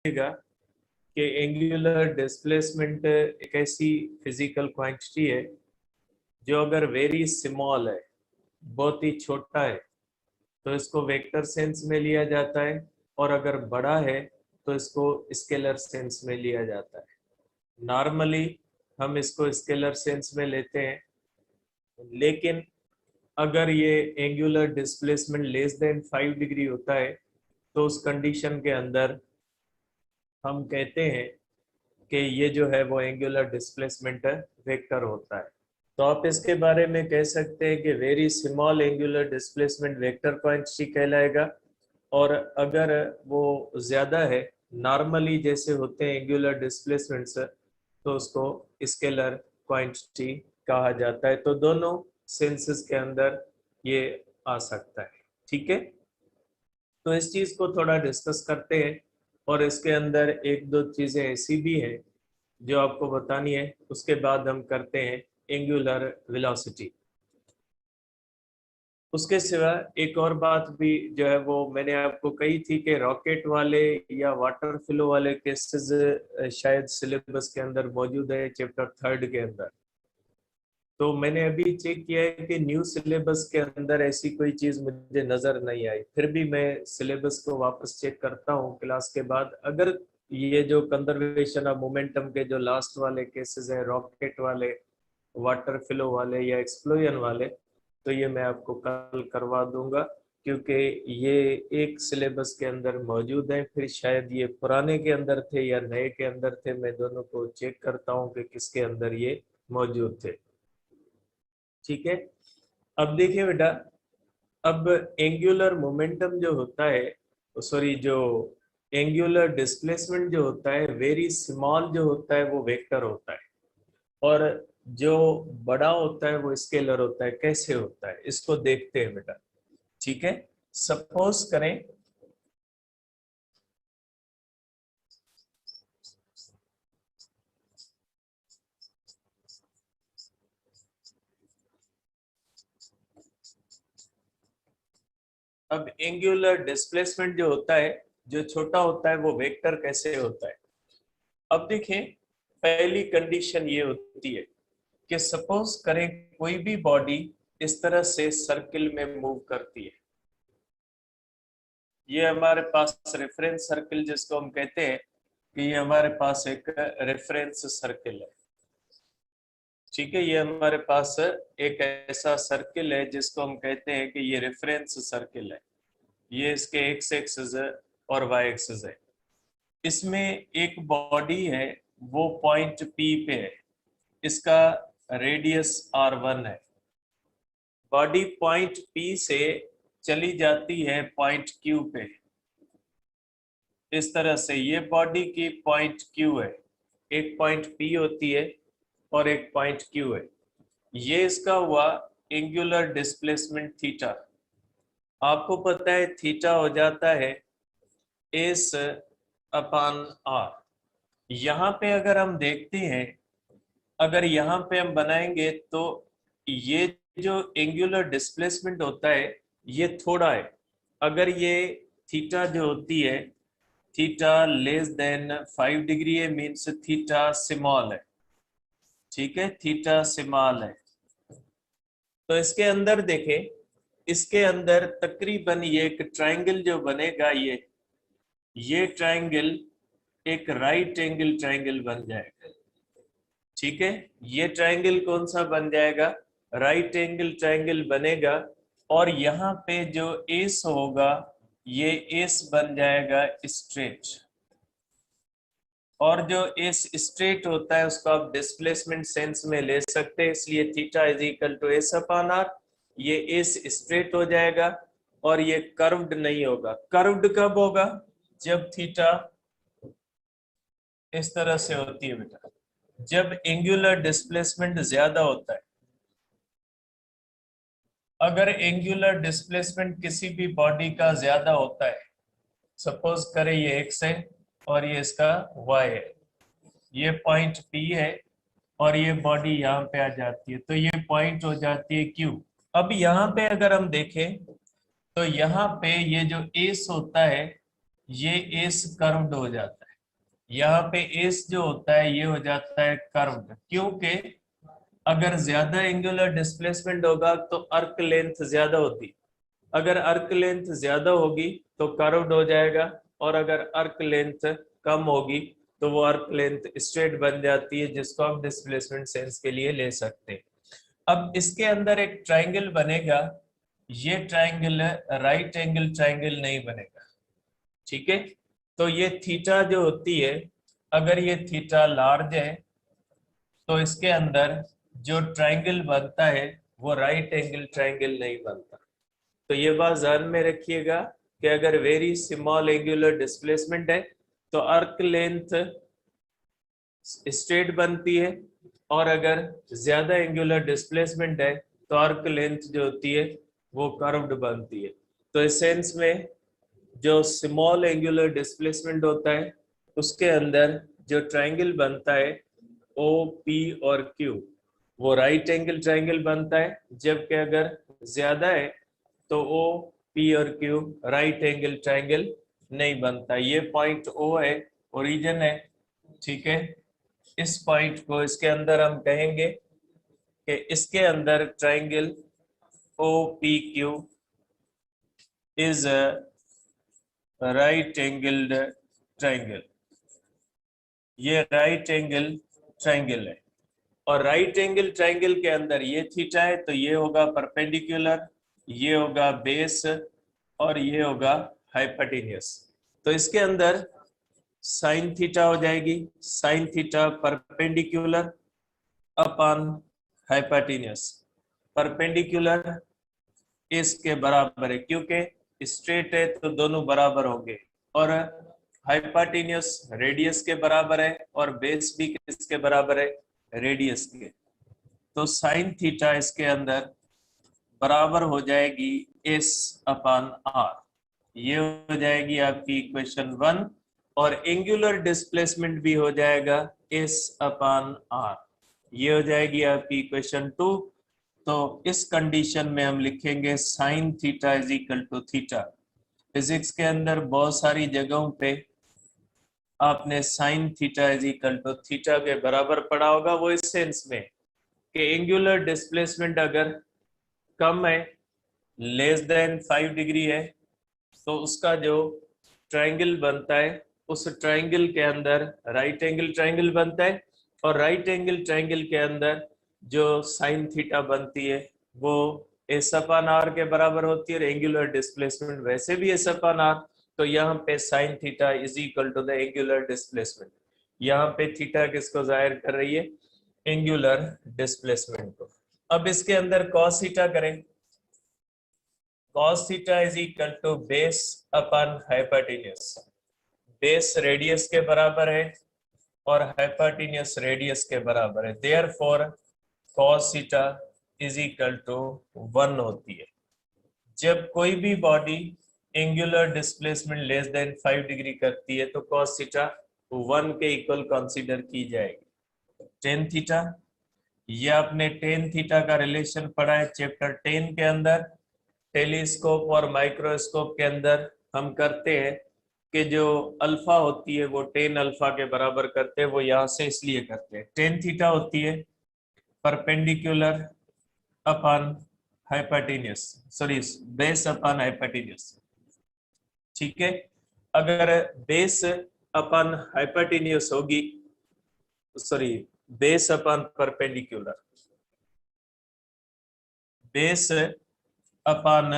कि angular displacement एक ऐसी फिजिकल क्वांटिटी है जो अगर वेरी स्मॉल है, बहुत ही छोटा है, तो इसको वेक्टर सेंस में लिया जाता है, और अगर बड़ा है तो इसको स्केलर सेंस में लिया जाता है। नॉर्मली हम इसको स्केलर सेंस में लेते हैं, लेकिन अगर ये angular displacement less than 5 degree होता है तो उस कंडीशन के अंदर हम कहते हैं कि ये जो है वो एंगुलर डिस्प्लेसमेंट वेक्टर होता है। तो आप इसके बारे में कह सकते हैं कि very small angular displacement vector quantity कहलाएगा, और अगर वो ज्यादा है, नॉर्मली जैसे होते हैं एंगुलर डिस्प्लेसमेंट्स, तो उसको स्केलर क्वांटिटी कहा जाता है। तो दोनों सेंसेस के अंदर ये आ सकता है। ठीक है, तो इस चीज को थोड़ा डिस्कस करते हैं, और इसके अंदर एक दो चीजें ऐसी भी हैं जो आपको बतानी है। उसके बाद हम करते हैं एंगुलर वेलोसिटी। उसके सिवा एक और बात भी जो है वो मैंने आपको कही थी कि रॉकेट वाले या वाटर फ्लो वाले केसेस शायद सिलेबस के अंदर मौजूद है, चैप्टर 3 के अंदर। तो मैंने अभी चेक किया है कि न्यू सिलेबस के अंदर ऐसी कोई चीज मुझे नजर नहीं आई। फिर भी मैं सिलेबस को वापस चेक करता हूँ क्लास के बाद। अगर ये जो कंजर्वेशन ऑफ मोमेंटम के जो लास्ट वाले केसेस है, रॉकेट वाले, वाटर फ्लो वाले या एक्सप्लोजन वाले, तो ये मैं आपको कल करवा दूंगा, क्योंकि ये एक सिलेबस के अंदर मौजूद है। फिर शायद ये पुराने के अंदर थे या नए के अंदर थे, मैं दोनों को चेक करता हूँ कि किसके अंदर ये मौजूद थे। ठीक है, अब देखिए बेटा, अब एंगुलर मोमेंटम जो होता है, सॉरी, जो एंगुलर डिस्प्लेसमेंट जो होता है, वेरी स्मॉल जो होता है वो वेक्टर होता है, और जो बड़ा होता है वो स्केलर होता है। कैसे होता है इसको देखते हैं बेटा। ठीक है, सपोज करें अब एंगुलर डिस्प्लेसमेंट जो होता है, जो छोटा होता है, वो वेक्टर कैसे होता है। अब देखें, पहली कंडीशन ये होती है कि सपोज करें कोई भी बॉडी इस तरह से सर्किल में मूव करती है। ये हमारे पास रेफरेंस सर्किल जिसको हम कहते हैं कि ये हमारे पास एक रेफरेंस सर्किल है। ठीक है, ये हमारे पास एक ऐसा सर्किल है जिसको हम कहते हैं कि ये रेफरेंस सर्किल है। ये इसके एक्स एक्सिस और वाई एक्सिस है। इसमें एक बॉडी है, वो पॉइंट पी पे है, इसका रेडियस r1 है। बॉडी पॉइंट पी से चली जाती है पॉइंट क्यू पे। इस तरह से ये बॉडी की पॉइंट क्यू है, एक पॉइंट पी होती है और एक पॉइंट क्यू है। ये इसका हुआ एंगुलर डिस्प्लेसमेंट थीटा। आपको पता है थीटा हो जाता है एस अपान आर। यहाँ पे अगर हम देखते हैं, अगर यहाँ पे हम बनाएंगे तो ये जो एंगुलर डिस्प्लेसमेंट होता है ये थोड़ा है। अगर ये थीटा जो होती है, थीटा लेस देन 5 डिग्री है, मीन्स थीटा स्मॉल है। ठीक है, थीटा स्मॉल है। तो इसके अंदर देखें, इसके अंदर तकरीबन ये एक ट्रायंगल जो बनेगा, ये ट्रायंगल एक राइट एंगल ट्रायंगल बन जाएगा। ठीक है, ये ट्रायंगल कौन सा बन जाएगा, राइट एंगल ट्रायंगल बनेगा। और यहाँ पे जो एस होगा, ये एस बन जाएगा स्ट्रेट। और जो एस स्ट्रेट होता है उसको आप डिस्प्लेसमेंट सेंस में ले सकते हैं, इसलिए theta is equal to S upon R. ये एस स्ट्रेट हो जाएगा और ये कर्व्ड नहीं होगा। कर्व्ड कब होगा, जब थीटा इस तरह से होती है बेटा, जब एंगुलर डिस्प्लेसमेंट ज्यादा होता है। अगर एंगुलर डिस्प्लेसमेंट किसी भी बॉडी का ज्यादा होता है, सपोज करें ये एक्स है और ये इसका वाई है, ये पॉइंट पी है और ये बॉडी यहाँ पे आ जाती है, तो ये पॉइंट हो जाती है क्यू। अब यहाँ पे अगर हम देखें तो यहाँ पे ये जो एस होता है, ये एस कर्व्ड हो जाता है। यहाँ पे एस जो होता है ये हो जाता है कर्व्ड, क्योंकि अगर ज्यादा एंगुलर डिस्प्लेसमेंट होगा तो अर्क लेंथ ज्यादा होती, अगर अर्क लेंथ ज्यादा होगी तो कर्व्ड हो जाएगा, और अगर अर्क लेंथ कम होगी तो वो अर्क लेंथ स्ट्रेट बन जाती है, जिसको हम डिस्प्लेसमेंट सेंस के लिए ले सकते हैं। अब इसके अंदर एक ट्राइंगल बनेगा, ये ट्राइंगल राइट एंगल ट्राइंगल नहीं बनेगा, ठीक है। तो ये थीटा जो होती है, अगर ये थीटा लार्ज है तो इसके अंदर जो ट्राइंगल बनता है वो राइट एंगल ट्राइंगल नहीं बनता। तो ये बात ध्यान में रखिएगा कि अगर वेरी स्मॉल एंगुलर डिस्प्लेसमेंट है तो अर्क लेंथ स्ट्रेट बनती है, और अगर ज्यादा एंगुलर डिस्प्लेसमेंट है तो अर्क लेंथ जो होती है वो कर्व्ड बनती है। तो इस सेंस में जो स्मॉल एंगुलर डिस्प्लेसमेंट होता है उसके अंदर जो ट्राइंगल बनता है ओ पी और क्यू, वो राइट एंगल ट्राइंगल बनता है, जबकि अगर ज्यादा है तो ओ पी और क्यू राइट एंगल ट्राइंगल नहीं बनता। ये पॉइंट ओ है, ओरिजिन है, ठीक है। इस पॉइंट को इसके अंदर हम कहेंगे कि इसके अंदर triangle O P Q is a right angled triangle, ये राइट एंगल ट्राइंगल है। और राइट एंगल ट्राइंगल के अंदर ये थीटा है तो ये होगा परपेंडिकुलर, ये होगा बेस, और ये होगा हाइपोटेन्यूस। तो इसके अंदर साइन थीटा हो जाएगी, sine theta perpendicular upon hypotenuse. Perpendicular इसके बराबर है क्योंकि स्ट्रेट है तो दोनों बराबर होंगे, और हाइपोटेन्यूस रेडियस के बराबर है, और बेस भी किसके बराबर है, रेडियस के। तो साइन थीटा इसके अंदर बराबर हो जाएगी एस अपान आर, ये हो जाएगी आपकी इक्वेशन 1, और एंगुलर डिस्प्लेसमेंट भी हो जाएगा एस अपान आर, ये हो जाएगी आपकी इक्वेशन 2। तो इस कंडीशन में हम लिखेंगे sine theta is equal to theta. Physics के अंदर बहुत सारी जगहों पे आपने sine theta is equal to theta के बराबर पढ़ा होगा, वो इस सेंस में कि एंगुलर डिस्प्लेसमेंट अगर कम है, लेस देन 5 डिग्री है, तो उसका जो ट्राइंगल बनता है उस ट्राइंगल के अंदर राइट एंगल ट्राइंगल बनता है, और राइट एंगल ट्राइंगल के अंदर जो साइन थीटा बनती है वो एस अपान आर के बराबर होती है, और एंगुलर डिस्प्लेसमेंट वैसे भी एस अपान आर। तो यहाँ पे sine theta is equal to the angular displacement, यहाँ पे थीटा किसको जाहिर कर रही है, एंगुलर डिस्प्लेसमेंट को। अब इसके अंदर कॉस थीटा करें, cos theta is equal to base upon hypotenuse. Base radius के बराबर है और हाइपोटेन्यूस रेडियस के बराबर है, therefore cos theta is equal to 1 होती है। जब कोई भी body angular displacement less than 5 degree करती है तो cos थीटा 1 के इक्वल कंसीडर की जाएगी। टेन थीटा, ये आपने टेन थीटा का रिलेशन पढ़ा है चैप्टर 10 के अंदर। टेलीस्कोप और माइक्रोस्कोप के अंदर हम करते हैं कि जो अल्फा होती है वो टेन अल्फा के बराबर करते हैं, वो यहाँ से इसलिए करते हैं। टेन थीटा होती है perpendicular upon hypotenuse, sorry base upon hypotenuse, ठीक है। अगर बेस अपॉन हाइपोटेन्यूस होगी, sorry base upon perpendicular, base upon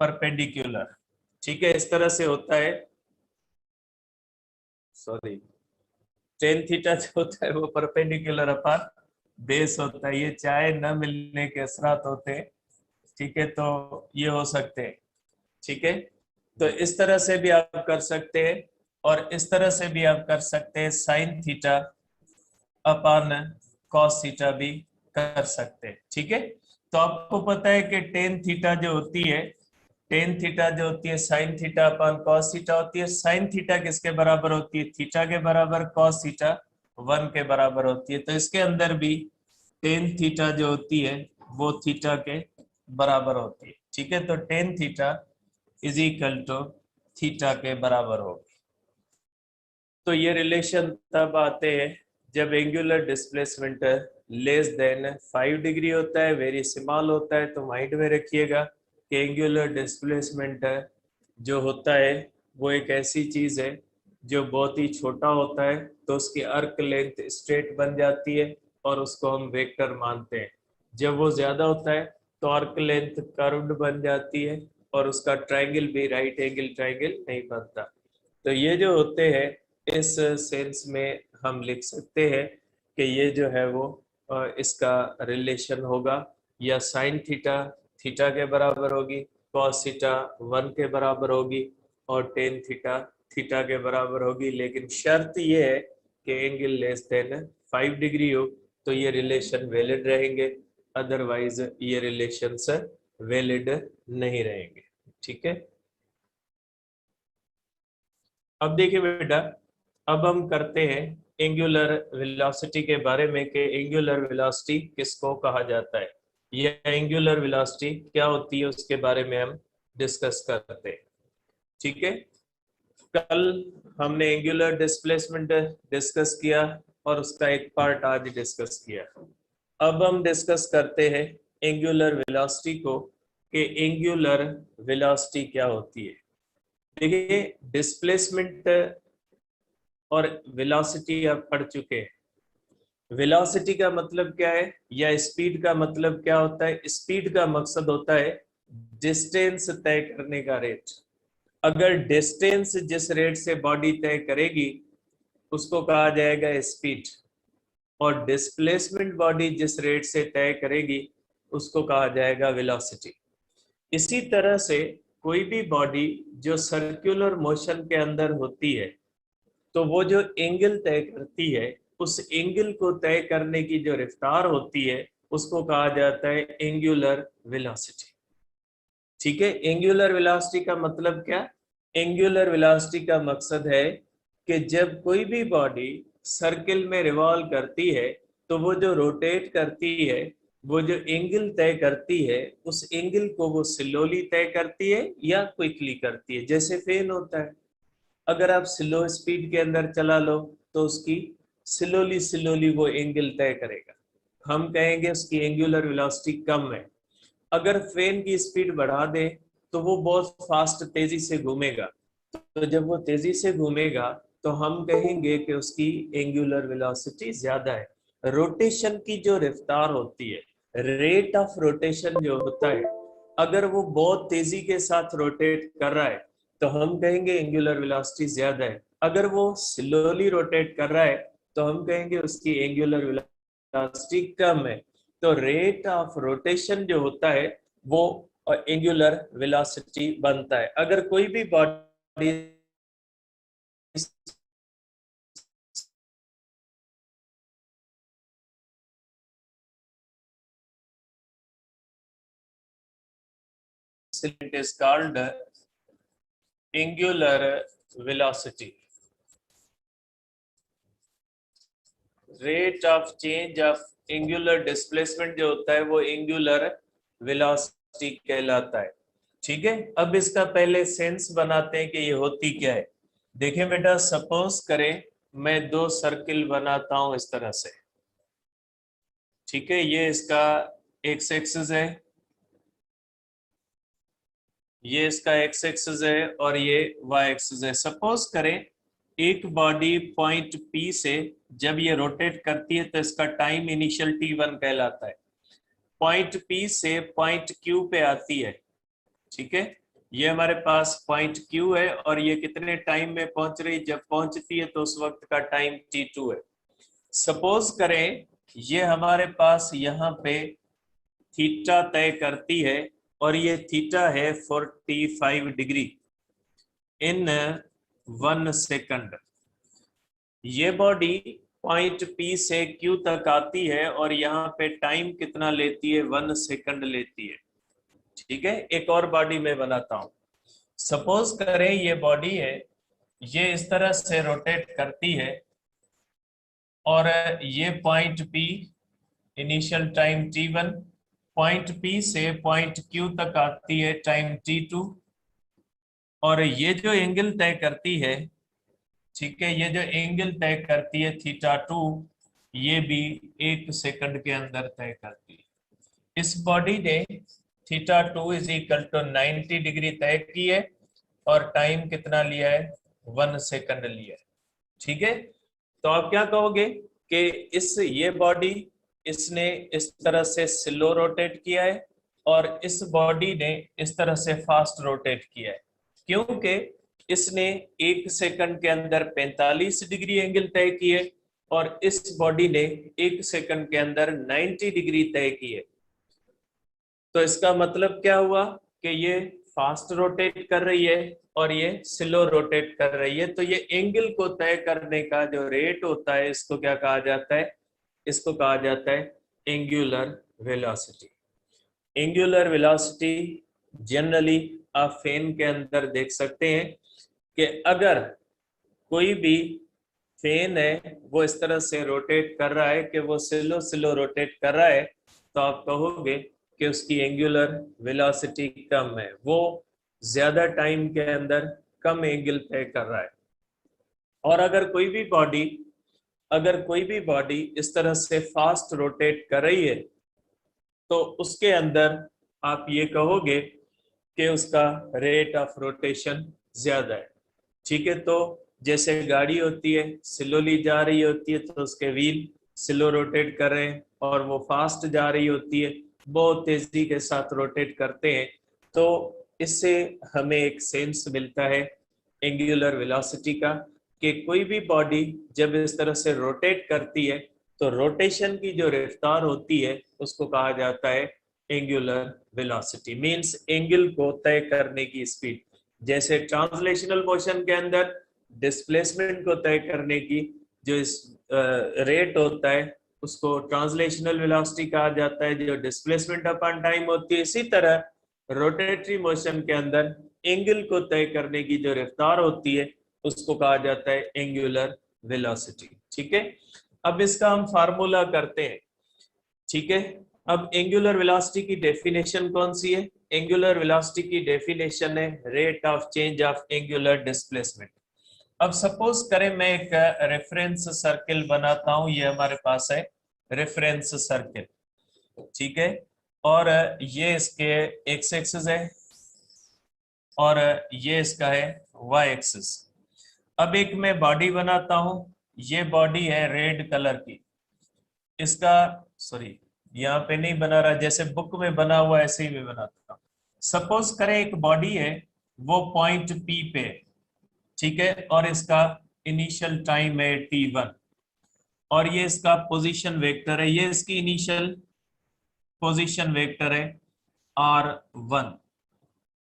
perpendicular, ठीक है, इस तरह से होता है। सॉरी, टेन थीटा जो होता है वो परपेंडिकुलर अपॉन बेस होता है, ये चाहे न मिलने के असरात होते हैं, ठीक है, तो ये हो सकते हैं, ठीक है। तो इस तरह से भी आप कर सकते हैं, और इस तरह से भी आप कर सकते हैं, sine theta upon cos theta भी कर सकते हैं, ठीक है। तो आपको पता है कि टेन थीटा जो होती है, टेन थीटा जो होती है sine theta upon cos theta होती है। साइन थीटा किसके बराबर होती है, थीटा के बराबर, कॉस थीटा 1 के बराबर होती है। तो इसके अंदर भी टेन थीटा जो होती है वो थीटा के बराबर होती है, ठीक है। तो tan theta is equal to theta के बराबर होगी। तो ये रिलेशन तब आते हैं जब angular displacement less than 5 degree होता है, वेरी स्मॉल होता है। तो माइंड में रखिएगा कि एंगुलर डिस्प्लेसमेंट जो होता है वो एक ऐसी चीज है जो बहुत ही छोटा होता है, तो उसकी अर्क लेंथ स्ट्रेट बन जाती है और उसको हम वेक्टर मानते हैं। जब वो ज्यादा होता है तो अर्क लेंथ कर्व्ड बन जाती है और उसका ट्रायंगल भी राइट एंगल ट्रायंगल नहीं बनता। तो ये जो होते हैं इस सेंस में हम लिख सकते हैं कि ये जो है वो इसका रिलेशन होगा या साइन थीटा थीटा के बराबर होगी, कॉस थीटा 1 के बराबर होगी और टेन थीटा थीटा के बराबर होगी। लेकिन शर्त ये है कि एंगल लेस देन 5 डिग्री हो तो ये रिलेशन वैलिड रहेंगे, अदरवाइज ये रिलेशंस वैलिड नहीं रहेंगे। ठीक है, अब देखिए बेटा, अब हम करते हैं एंगुलर वेलोसिटी के बारे में कि एंगुलर वेलोसिटी किसको कहा जाता है या एंगुलर वेलोसिटी क्या होती है उसके बारे में हम डिस्कस करते हैं। ठीक है, कल हमने एंगुलर डिस्प्लेसमेंट डिस्कस किया और उसका एक पार्ट आज डिस्कस किया। अब हम डिस्कस करते हैं एंगुलर वेलोसिटी को कि एंगुलर वेलोसिटी क्या होती है। देखिए, डिस्प्लेसमेंट और वेलोसिटी आप पढ़ चुके हैं। वेलोसिटी का मतलब क्या है या स्पीड का मतलब क्या होता है? स्पीड का मकसद होता है डिस्टेंस तय करने का रेट। अगर डिस्टेंस जिस रेट से बॉडी तय करेगी उसको कहा जाएगा स्पीड, और डिस्प्लेसमेंट बॉडी जिस रेट से तय करेगी उसको कहा जाएगा वेलोसिटी। इसी तरह से कोई भी बॉडी जो सर्कुलर मोशन के अंदर होती है तो वो जो एंगल तय करती है उस एंगल को तय करने की जो रफ्तार होती है उसको कहा जाता है एंगुलर वेलोसिटी। ठीक है, एंगुलर वेलोसिटी का मतलब क्या? एंगुलर वेलोसिटी का मकसद है कि जब कोई भी बॉडी सर्किल में रिवॉल्व करती है तो वो जो रोटेट करती है, वो जो एंगल तय करती है उस एंगल को वो स्लोली तय करती है या क्विकली करती है। जैसे फैन होता है, अगर आप स्लो स्पीड के अंदर चला लो तो उसकी स्लोली स्लोली वो एंगल तय करेगा, हम कहेंगे उसकी एंगुलर वेलोसिटी कम है। अगर फैन की स्पीड बढ़ा दे तो वो बहुत फास्ट तेजी से घूमेगा, तो जब वो तेजी से घूमेगा तो हम कहेंगे कि उसकी एंगुलर वेलोसिटी ज्यादा है। रोटेशन की जो रफ्तार होती है, रेट ऑफ रोटेशन जो होता है, अगर वो बहुत तेजी के साथ रोटेट कर रहा है तो हम कहेंगे एंगुलर वेलोसिटी ज्यादा है। अगर वो स्लोली रोटेट कर रहा है तो हम कहेंगे उसकी एंगुलर वेलोसिटी कम है। तो रेट ऑफ रोटेशन जो होता है वो एंगुलर वेलोसिटी बनता है। अगर कोई भी body is called angular velocity. Rate of change of angular displacement जो होता है वो एंगुलर वेलोसिटी कहलाता है। ठीक है, अब इसका पहले सेंस बनाते हैं कि ये होती क्या है। देखिए बेटा, सपोज करें मैं दो सर्किल बनाता हूं इस तरह से। ठीक है, ये इसका एक्स एक्सिस है, ये इसका एक्स एक्सिस है और ये वाई एक्सिस है। सपोज करें एक बॉडी पॉइंट पी से जब ये रोटेट करती है तो इसका टाइम इनिशियल t1 कहलाता है। पॉइंट पी से पॉइंट क्यू पे आती है। ठीक है, ये हमारे पास पॉइंट क्यू है और ये कितने टाइम में पहुंच रही, जब पहुंचती है तो उस वक्त का टाइम t2 है। सपोज करें ये हमारे पास यहाँ पे थीटा तय करती है और ये थीटा है 45 डिग्री इन 1 सेकंड। ये बॉडी पॉइंट पी से क्यू तक आती है और यहाँ पे टाइम कितना लेती है? 1 सेकंड लेती है। ठीक है, एक और बॉडी में बनाता हूं। सपोज करें ये बॉडी है, ये इस तरह से रोटेट करती है और ये point P initial time t1, point P से पॉइंट क्यू तक आती है टाइम t2, और ये जो एंगल तय करती है ठीक है, ये जो एंगल तय करती है थीटा 2, ये भी 1 सेकंड के अंदर तय करती है। इस बॉडी ने theta 2 is equal to 90 degree तय की है और टाइम कितना लिया है, 1 सेकंड लिया है। ठीक है, तो आप क्या कहोगे कि ये बॉडी इसने इस तरह से स्लो रोटेट किया है और इस बॉडी ने इस तरह से फास्ट रोटेट किया है, क्योंकि इसने 1 सेकंड के अंदर 45 डिग्री एंगल तय किए और इस बॉडी ने 1 सेकंड के अंदर 90 डिग्री तय की है। तो इसका मतलब क्या हुआ कि ये फास्ट रोटेट कर रही है और ये स्लो रोटेट कर रही है। तो ये एंगल को तय करने का जो रेट होता है, इसको क्या कहा जाता है, इसको कहा जाता है angular velocity. Angular velocity generally आप फैन के अंदर देख सकते हैं कि अगर कोई भी फैन है वो इस तरह से रोटेट कर रहा है कि वो स्लो स्लो रोटेट कर रहा है, तो आप कहोगे कि उसकी एंगुलर वेलोसिटी कम है, वो ज्यादा टाइम के अंदर कम एंगल तय कर रहा है। और अगर कोई भी बॉडी इस तरह से फास्ट रोटेट कर रही है, तो उसके अंदर आप ये कहोगे कि उसका रेट ऑफ रोटेशन ज्यादा है। ठीक है, तो जैसे गाड़ी होती है स्लोली जा रही होती है तो उसके व्हील स्लो रोटेट कर रहे हैं, और वो फास्ट जा रही होती है बहुत तेजी के साथ रोटेट करते हैं। तो इससे हमें एक सेंस मिलता है एंगुलर वेलोसिटी का कि कोई भी बॉडी जब इस तरह से रोटेट करती है तो रोटेशन की जो रफ्तार होती है उसको कहा जाता है एंगुलर वेलोसिटी, मींस एंगल को तय करने की स्पीड। जैसे ट्रांसलेशनल मोशन के अंदर डिस्प्लेसमेंट को तय करने की जो इस रेट होता है उसको ट्रांसलेशनल वेलोसिटी कहा जाता है, जो डिस्प्लेसमेंट अपॉन टाइम होती है। इसी तरह रोटेटरी मोशन के अंदर एंगल को तय करने की जो रफ्तार होती है उसको कहा जाता है एंगुलर वेलोसिटी। ठीक है, अब इसका हम फार्मूला करते हैं। ठीक है, अब एंगुलर वेलोसिटी की डेफिनेशन कौन सी है? एंगुलर वेलोसिटी की डेफिनेशन है rate of change of angular displacement. अब सपोज करें मैं एक रेफरेंस सर्किल बनाता हूं, ये हमारे पास है रेफरेंस सर्किल। ठीक है, और ये इसके एक्स एक्सिस है और ये इसका है वाई एक्सिस। अब एक मैं बॉडी बनाता हूं, ये बॉडी है रेड कलर की, इसका सॉरी यहाँ पे नहीं बना रहा, जैसे बुक में बना हुआ ऐसे ही मैं बनाता हूं। सपोज करें एक बॉडी है वो पॉइंट पी पे, ठीक है, और इसका इनिशियल टाइम है t1 और ये इसका पोजीशन वेक्टर है, ये इसकी इनिशियल पोजीशन वेक्टर है r1।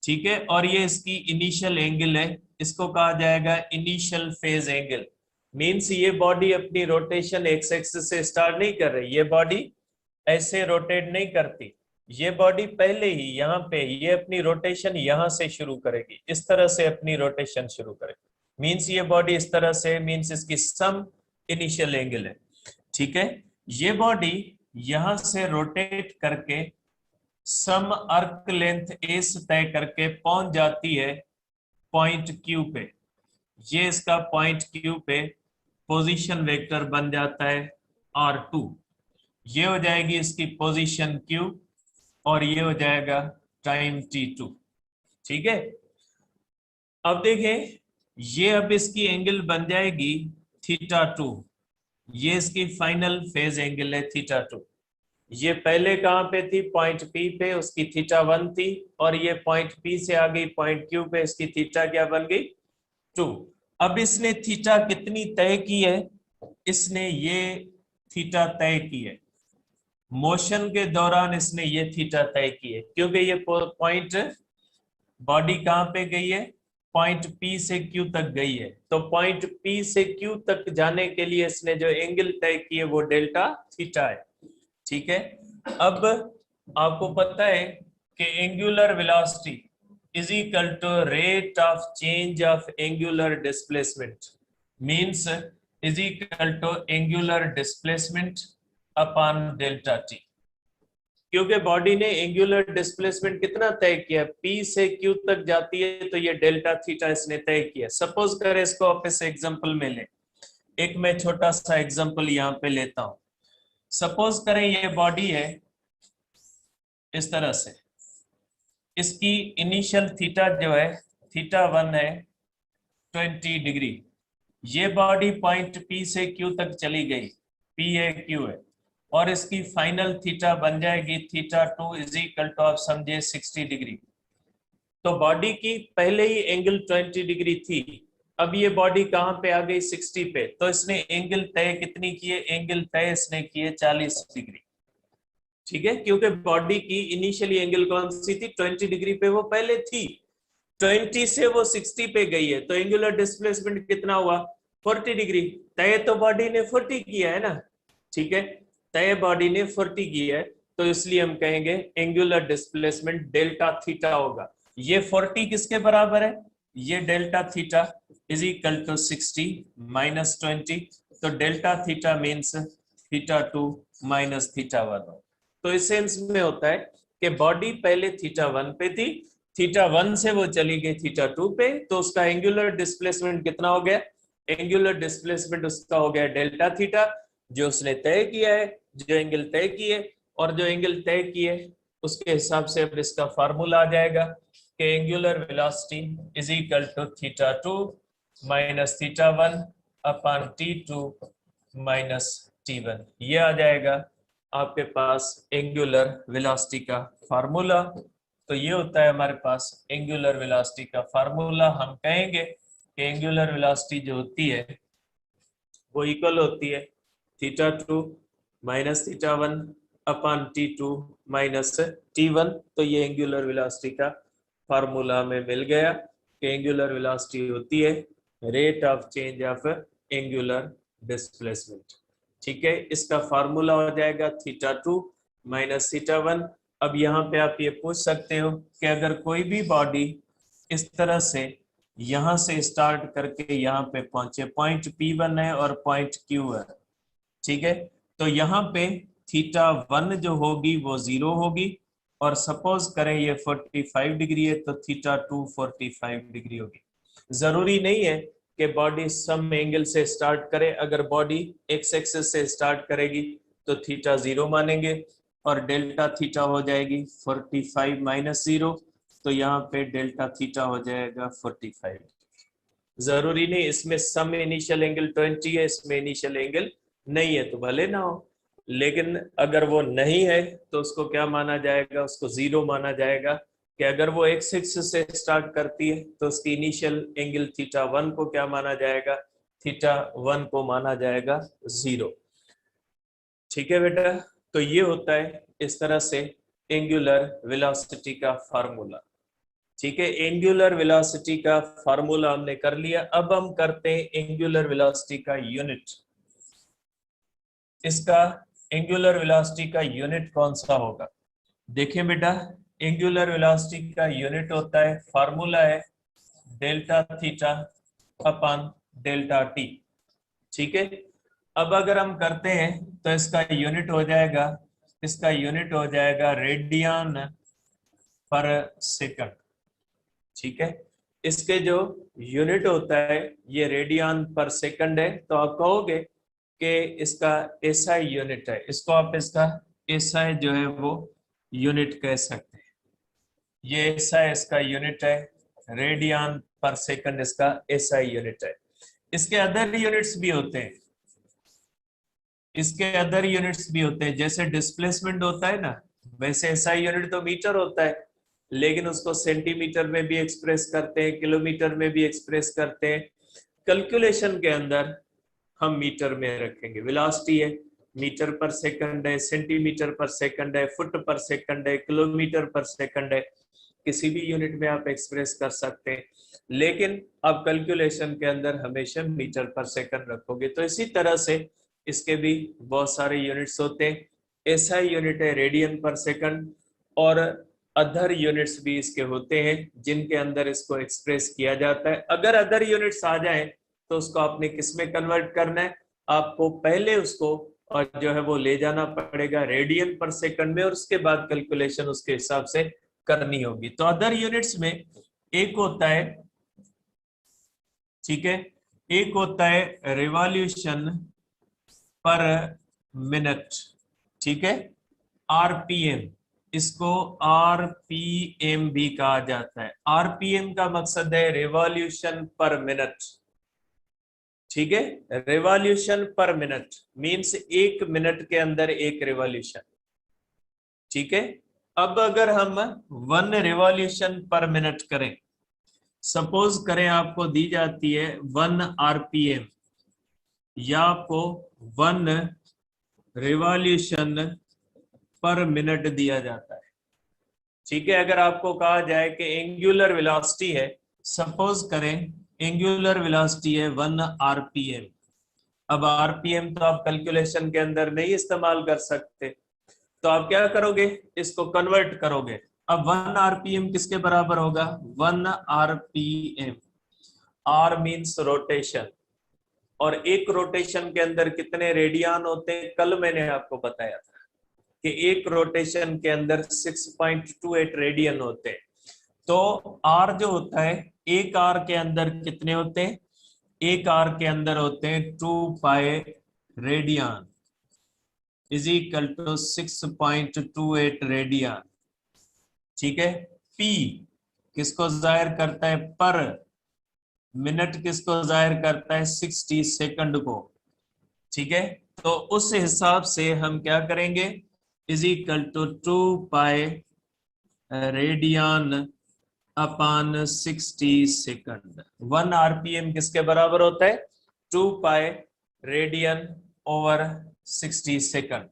ठीक है, और ये इसकी इनिशियल एंगल है, इसको कहा जाएगा इनिशियल फेज एंगल। मींस ये बॉडी अपनी रोटेशन एक्स एक्सिस से स्टार्ट नहीं कर रही, ये बॉडी ऐसे रोटेट नहीं करती, ये बॉडी पहले ही यहाँ पे ये अपनी रोटेशन यहाँ से शुरू करेगी, इस तरह से अपनी रोटेशन शुरू करेगी। मींस ये बॉडी इस तरह से, मींस इसकी सम इनिशियल एंगल है। ठीक है, ये बॉडी यहां से रोटेट करके सम आर्क लेंथ एस तय करके पहुंच जाती है पॉइंट क्यू पे। ये इसका पॉइंट क्यू पे पोजीशन वेक्टर बन जाता है r2। ये हो जाएगी इसकी पोजीशन q और ये हो जाएगा टाइम t2। ठीक है, अब देखें ये अब इसकी एंगल बन जाएगी θ2, ये इसकी फाइनल फेज एंगल है θ2। ये पहले कहां पे थी, पॉइंट P पे, उसकी θ1 थी, और ये पॉइंट P से आ गई पॉइंट Q पे, इसकी थीटा क्या बन गई 2। अब इसने थीटा कितनी तय की है, इसने ये थीटा तय की है मोशन के दौरान, इसने ये थीटा तय की है, क्योंकि ये पॉइंट बॉडी कहां पे गई है, पॉइंट P से Q तक गई है। तो पॉइंट P से Q तक जाने के लिए इसने जो एंगल तय की है वो डेल्टा थीटा है। ठीक है, अब आपको पता है कि angular velocity is equal to rate of change of angular displacement, means is equal to angular displacement upon delta T. क्योंकि बॉडी ने एंगुलर डिस्प्लेसमेंट कितना तय किया, P से Q तक जाती है, तो ये डेल्टा थीटा इसने तय किया। सपोज करें इसको आप इस एग्जांपल में लें, एक मैं छोटा सा एग्जांपल यहाँ पे लेता हूं। सपोज करें ये बॉडी है इस तरह से, इसकी इनिशियल थीटा जो है थीटा 1 है 20 डिग्री। ये बॉडी पॉइंट P से Q तक चली गई, P है Q है, और इसकी फाइनल थीटा बन जाएगी थीटा 2 इज इक्वल टू आप समझे 60 डिग्री। तो बॉडी की पहले ही एंगल 20 डिग्री थी, अब ये बॉडी कहां पे आ गई 60 पे, तो इसने एंगल तय कितनी किए, एंगल तय इसने किए 40 डिग्री। ठीक है, क्योंकि बॉडी की इनिशियली एंगल कौन सी थी 20 डिग्री पे, वो पहले थी, 20 से वो 60 पे गई है, तो एंगुलर डिस्प्लेसमेंट कितना हुआ 40 डिग्री। तय तो बॉडी ने 40 किया है ना, ठीक है, तय बॉडी ने 40 किया है, तो इसलिए हम कहेंगे एंगुलर डिस्प्लेसमेंट डेल्टा थीटा होगा। ये 40 किसके बराबर है, ये delta theta is equal to 60 minus 20, तो delta theta means theta 2 minus theta 1। तो इस सेंस में होता है कि बॉडी पहले थीटा 1 पे थी, थीटा 1 से वो चली गई थीटा 2 पे, तो उसका एंगुलर डिस्प्लेसमेंट कितना हो गया, एंगुलर डिस्प्लेसमेंट उसका हो गया डेल्टा थीटा, जो उसने तय किया है, जो एंगल तय किए, और जो एंगल तय किए उसके हिसाब से अब इसका फार्मूला आ जाएगा कि angular velocity is equal to theta 2 minus theta 1 upon T2 minus T1। ये आ जाएगा आपके पास एंगुलर वेलोसिटी का फार्मूला। तो ये होता है हमारे पास एंगुलर वेलोसिटी का फार्मूला। हम कहेंगे कि एंगुलर वेलोसिटी जो होती है वो इक्वल होती है theta 2 minus theta 1 upon T2 minus T1। तो ये एंगुलर वेलोसिटी का फार्मूला हमें मिल गया कि एंगुलर वेलोसिटी होती है rate of change of angular displacement. ठीक है, इसका फार्मूला हो जाएगा थीटा 2 माइनस थीटा 1। अब यहाँ पे आप ये पूछ सकते हो कि अगर कोई भी बॉडी इस तरह से यहाँ से स्टार्ट करके यहाँ पे पहुंचे, पॉइंट P1 है और पॉइंट Q है, ठीक है, तो यहाँ पे थीटा 1 जो होगी वो 0 होगी, और सपोज करें ये 45 डिग्री है, तो थीटा 2 45 डिग्री होगी। जरूरी नहीं है कि बॉडी सम एंगल से स्टार्ट करे, अगर बॉडी एक्स एक्सिस से स्टार्ट करेगी तो थीटा 0 मानेंगे, और डेल्टा थीटा हो जाएगी 45 माइनस 0, तो यहाँ पे डेल्टा थीटा हो जाएगा 45। जरूरी नहीं इसमें सम इनिशियल एंगल 20 है, इसमें इनिशियल एंगल नहीं है तो भले ना हो, लेकिन अगर वो नहीं है तो उसको क्या माना जाएगा, उसको 0 माना जाएगा कि अगर वो एक्स एक्सिस से स्टार्ट करती है तो उसकी इनिशियल एंगल थीटा 1 को क्या माना जाएगा, थीटा 1 को माना जाएगा 0। ठीक है बेटा, तो ये होता है इस तरह से एंगुलर वेलोसिटी का फार्मूला। ठीक है, एंगुलर वेलोसिटी का फार्मूला हमने कर लिया। अब हम करते हैं एंगुलर वेलोसिटी का यूनिट। इसका एंगुलर वेलोसिटी का यूनिट कौन सा होगा, देखिए बेटा, एंगुलर वेलोसिटी का यूनिट होता है, फार्मूला है delta theta upon delta T. ठीक है, अब अगर हम करते हैं तो इसका यूनिट हो जाएगा, इसका यूनिट हो जाएगा रेडियन पर सेकंड। ठीक है, इसके जो यूनिट होता है ये रेडियन पर सेकंड है, तो आप कहोगे कि इसका एसआई यूनिट है, इसको आप इसका एसआई जो है वो यूनिट कह सकते हैं। ये एसआई इसका यूनिट है, रेडियन पर सेकंड इसका एसआई यूनिट है। इसके अदर यूनिट्स भी होते हैं, इसके अदर यूनिट्स भी होते हैं, जैसे डिस्प्लेसमेंट होता है ना, वैसे एसआई यूनिट तो मीटर होता है, लेकिन उसको सेंटीमीटर में भी एक्सप्रेस करते हैं, किलोमीटर में भी एक्सप्रेस करते हैं। कैलकुलेशन के अंदर हम मीटर में रखेंगे। वेलोसिटी है मीटर पर सेकंड है, सेंटीमीटर पर सेकंड है, फुट पर सेकंड है, किलोमीटर पर सेकंड है, किसी भी यूनिट में आप एक्सप्रेस कर सकते हैं, लेकिन आप कैलकुलेशन के अंदर हमेशा मीटर पर सेकंड रखोगे। तो इसी तरह से इसके भी बहुत सारे यूनिट्स होते हैं। एसआई यूनिट है रेडियन पर सेकंड, और अदर यूनिट्स भी इसके होते हैं जिनके अंदर इसको एक्सप्रेस किया जाता है। अगर अदर यूनिट्स आ जाए तो उसको आपने किस में कन्वर्ट करना है, आपको पहले उसको और जो है वो ले जाना पड़ेगा रेडियन पर सेकंड में, और उसके बाद कैलकुलेशन उसके हिसाब से करनी होगी। तो अदर यूनिट्स में एक होता है, ठीक है, एक होता है रिवॉल्यूशन पर मिनट, ठीक है, आरपीएम, इसको आरपीएम भी कहा जाता है। आरपीएम का मकसद है रिवॉल्यूशन पर मिनट, ठीक है, रिवॉल्यूशन पर मिनट मींस 1 मिनट के अंदर एक रिवॉल्यूशन, ठीक है। अब अगर हम 1 रिवॉल्यूशन पर मिनट करें, सपोज करें आपको दी जाती है 1 आरपीएम या आपको 1 रिवॉल्यूशन पर मिनट दिया जाता है, ठीक है। अगर आपको कहा जाए कि एंगुलर वेलोसिटी है, सपोज करें एंगुलर वेलोसिटी है 1 आरपीएम। अब आरपीएम तो आप कैलकुलेशन के अंदर नहीं इस्तेमाल कर सकते, तो आप क्या करोगे, इसको कन्वर्ट करोगे। अब 1 आरपीएम किसके बराबर होगा, 1 आरपीएम, आर मींस रोटेशन, और एक रोटेशन के अंदर कितने रेडियन होते हैं, कल मैंने आपको बताया था कि एक रोटेशन के अंदर 6.28 रेडियन होते हैं। तो आर जो होता है, एक आर के अंदर कितने होते हैं, एक आर के अंदर होते हैं 2 pi radian is equal to 6.28 radian, ठीक है। पी किसको जाहिर करता है, पर मिनट किसको जाहिर करता है, 60 सेकंड को, ठीक है। तो उस हिसाब से हम क्या करेंगे, is equal to 2 pi radian upon 60 second. 1 RPM किसके बराबर होता है, 2 पाई रेडियन ओवर 60 सेकंड,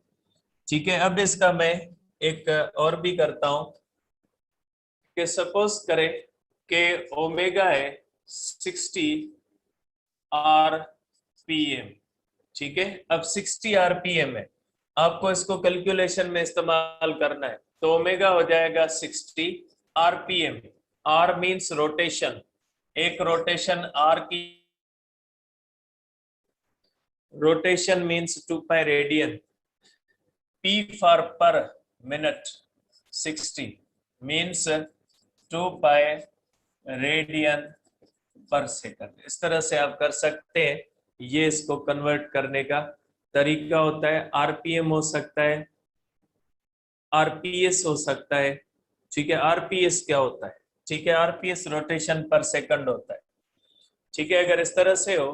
ठीक है। अब इसका मैं एक और भी करता हूं कि सपोज करें कि ओमेगा है 60 आरपीएम, ठीक है। अब 60 आरपीएम है, आपको इसको कैलकुलेशन में इस्तेमाल करना है, तो ओमेगा हो जाएगा 60 आरपीएम। आर मींस रोटेशन, एक रोटेशन आर की rotation means 2 pi radian, P for पर minute 60 means 2 pi radian per second. इस तरह से आप कर सकते हैं, ये इसको कन्वर्ट करने का तरीका होता है। आरपीएम हो सकता है, आरपीएस हो सकता है, ठीक है। आरपीएस क्या होता है, ठीक है, आरपीएस रोटेशन पर सेकंड होता है, ठीक है। अगर इस तरह से हो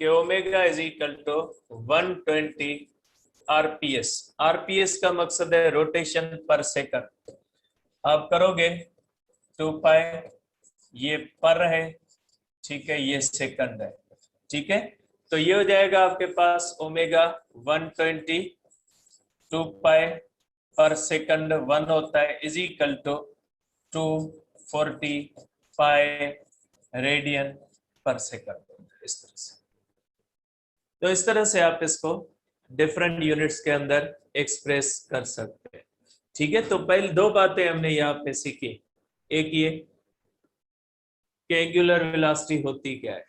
कि omega is equal to 120 RPS, RPS का मकसद है रोटेशन पर सेकंड, आप करोगे 2 पाई, ये पर है, ठीक है, ये सेकंड है, ठीक है। तो ये हो जाएगा आपके पास ओमेगा 120, 2 पाई पर सेकंड 1 होता है, is equal to 240 pi radian per second, इस तरह से। तो इस तरह से आप इसको डिफरेंट यूनिट्स के अंदर एक्सप्रेस कर सकते हैं, ठीक है। तो पहले 2 बातें हमने यहाँ पे सीखी, एक ये कि एंगुलर वेलोसिटी होती क्या है,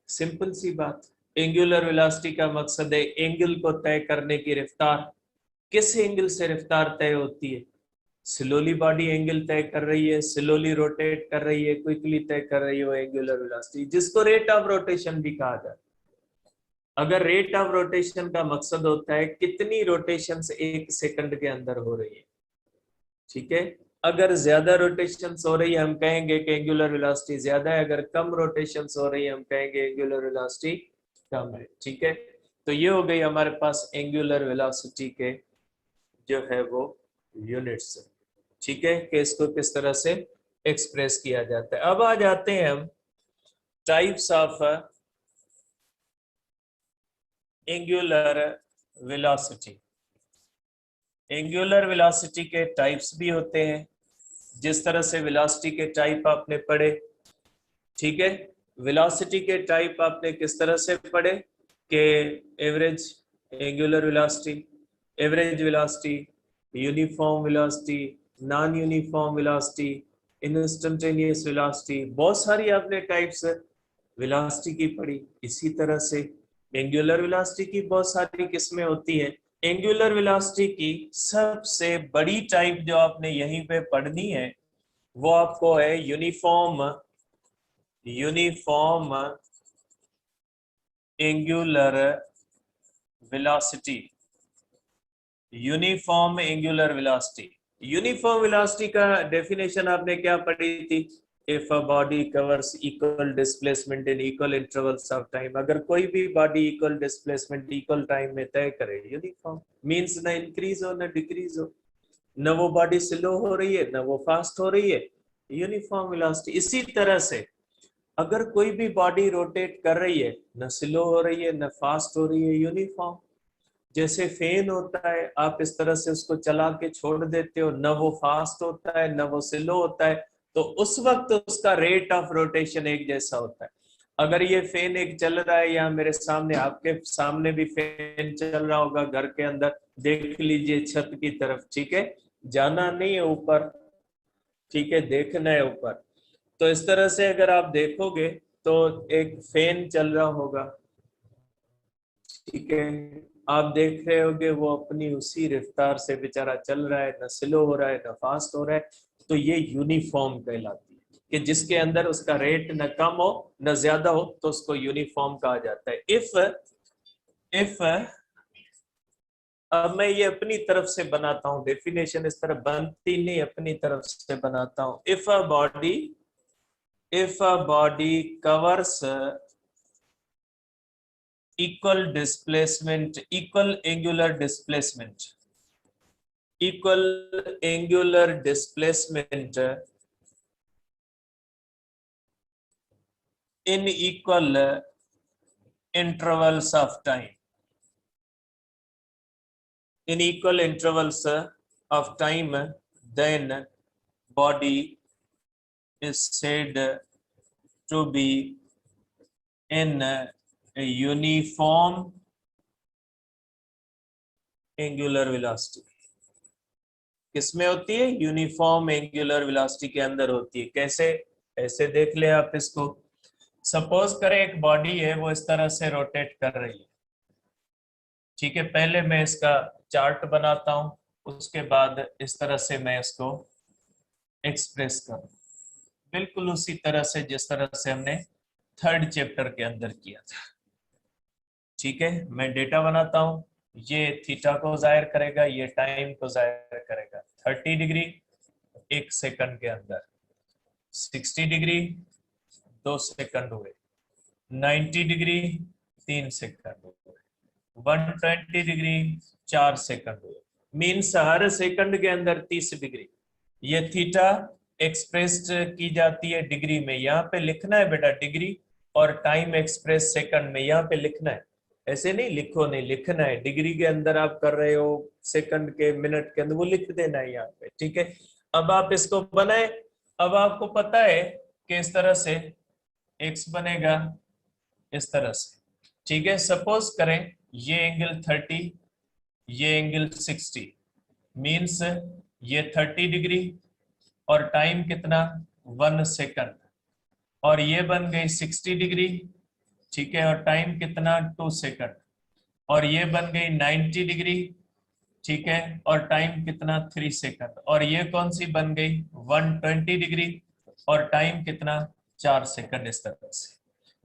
सिंपल सी बात, एंगुलर वेलोसिटी का मकसद है एंगल को तय करने की रफ्तार। किस एंगल से रफ्तार तय होती है, स्लोली बॉडी एंगल तय कर रही है, स्लोली रोटेट कर रही है, क्विकली तय कर रही है, वो एंगुलर वेलोसिटी, जिसको रेट ऑफ रोटेशन भी कहा जाता है। अगर रेट ऑफ रोटेशन का मकसद होता है कितनी रोटेशंस 1 सेकंड के अंदर हो रही है, ठीक है। अगर ज्यादा रोटेशंस हो रही है हम कहेंगे कि एंगुलर वेलोसिटी ज्यादा है, अगर कम रोटेशंस हो रही है हम कहेंगे एंगुलर वेलोसिटी कम है, ठीक है। तो ये हो गई हमारे पास एंगुलर वेलोसिटी के जो है वो यूनिट्स, ठीक है, कि इसको किस तरह से एक्सप्रेस किया जाता है। अब आ जाते हैं हम types of angular velocity. Angular velocity के टाइप्स भी होते हैं, जिस तरह से वेलोसिटी के टाइप आपने पढ़े, ठीक है। वेलोसिटी के टाइप आपने किस तरह से पढ़े कि average angular velocity, average velocity, uniform velocity, non uniform velocity, instantaneous velocity, बहुत सारी आपने टाइप्स वेलोसिटी की पढ़ी। इसी तरह से एंगुलर वेलोसिटी की बहुत सारी किस्में होती हैं। एंगुलर वेलोसिटी की सबसे बड़ी टाइप जो आपने यहीं पे पढ़नी है वो आपको है uniform angular velocity. Uniform angular velocity. Uniform velocity का डेफिनेशन आपने क्या पढ़ी थी? If a body covers equal displacement in equal intervals of time, अगर कोई भी body equal displacement equal time में तय करे, यूनिफॉर्म मींस ना इंक्रीज हो ना डिक्रीज हो, न वो बॉडी स्लो हो रही है न वो फास्ट हो रही है, यूनिफॉर्म वेलोसिटी। इसी तरह से अगर कोई भी बॉडी रोटेट कर रही है, न स्लो हो रही है न फास्ट हो रही है, यूनिफॉर्म। जैसे फैन होता है, आप इस तरह से उसको चला के छोड़ देते हो, न वो फास्ट होता है न वो स्लो होता है, तो उस वक्त उसका रेट ऑफ रोटेशन एक जैसा होता है। अगर ये फैन एक चल रहा है, या मेरे सामने आपके सामने भी फैन चल रहा होगा घर के अंदर, देख लीजिए छत की तरफ, ठीक है, जाना नहीं है ऊपर, ठीक है, देखना है ऊपर। तो इस तरह से अगर आप देखोगे तो एक फैन चल रहा होगा, ठीक है, आप देख रहे होगे वो अपनी उसी रफ्तार से बेचारा चल रहा है, न स्लो हो रहा है न फास्ट हो रहा है। तो ये यूनिफॉर्म कहलाती है कि जिसके अंदर उसका रेट न कम हो न ज्यादा हो, तो उसको यूनिफॉर्म कहा जाता है। इफ अब मैं ये अपनी तरफ से बनाता हूं डेफिनेशन, इस तरह बनती नहीं, अपनी तरफ से बनाता हूं। If a body covers equal displacement, equal angular displacement in equal intervals of time, in equal intervals of time, then body is said to be in a uniform angular velocity। किसमें होती है? यूनिफॉर्म एंगुलर वेलोसिटी के अंदर होती है। कैसे? ऐसे देख ले आप इसको, सपोज करें एक बॉडी है वो इस तरह से रोटेट कर रही है, ठीक है, पहले मैं इसका चार्ट बनाता हूं, उसके बाद इस तरह से मैं इसको एक्सप्रेस करूं, बिल्कुल उसी तरह से जिस तरह से हमने थर्ड चैप्टर के अंदर किया था। ठीक है, मैं डेटा बनाता हूं, ये थीटा को जाहिर करेगा, ये टाइम को जाहिर करेगा। 30 डिग्री 1 सेकंड के अंदर, 60 डिग्री 2 सेकंड हुए, 90 डिग्री 3 सेकंड हुए, 120 डिग्री 4 सेकंड हुए, मीन्स हर सेकंड के अंदर 30 डिग्री। ये थीटा एक्सप्रेस की जाती है डिग्री में, यहाँ पे लिखना है बेटा डिग्री, और टाइम एक्सप्रेस सेकंड में, यहाँ पे लिखना है, ऐसे नहीं लिखो, नहीं लिखना है, डिग्री के अंदर आप कर रहे हो, सेकंड के मिनट के अंदर वो लिख देना है यहाँ पे, ठीक है। अब आप इसको बनाए, अब आपको पता है कि इस तरह से x बनेगा इस तरह से, ठीक है। सपोज करें ये एंगल 30, ये एंगल 60, मीन्स ये 30 डिग्री और टाइम कितना 1 सेकंड, और ये बन गई 60 डिग्री, ठीक है, और टाइम कितना 2 सेकंड, और ये बन गई 90 डिग्री, ठीक है, और टाइम कितना 3 सेकंड, और ये कौन सी बन गई 120 डिग्री और टाइम कितना 4 सेकंड। इस तरह से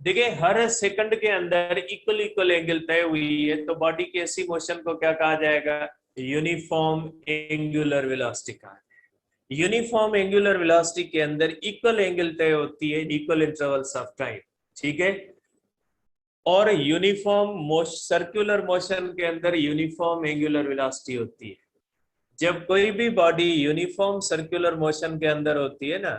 देखिए हर सेकंड के अंदर इक्वल इक्वल एंगल तय हुई है, तो बॉडी की ऐसी मोशन को क्या कहा जाएगा? यूनिफॉर्म एंगुलर वेलोसिटी कहा जाएगा। यूनिफॉर्म एंगुलर वेलोसिटी के अंदर इक्वल एंगल तय होती है, इक्वल इंटरवल्स ऑफ टाइम, ठीक है। और यूनिफॉर्म सर्कुलर मोशन के अंदर यूनिफॉर्म एंगुलर वेलोसिटी होती है। जब कोई भी बॉडी यूनिफॉर्म सर्कुलर मोशन के अंदर होती है ना,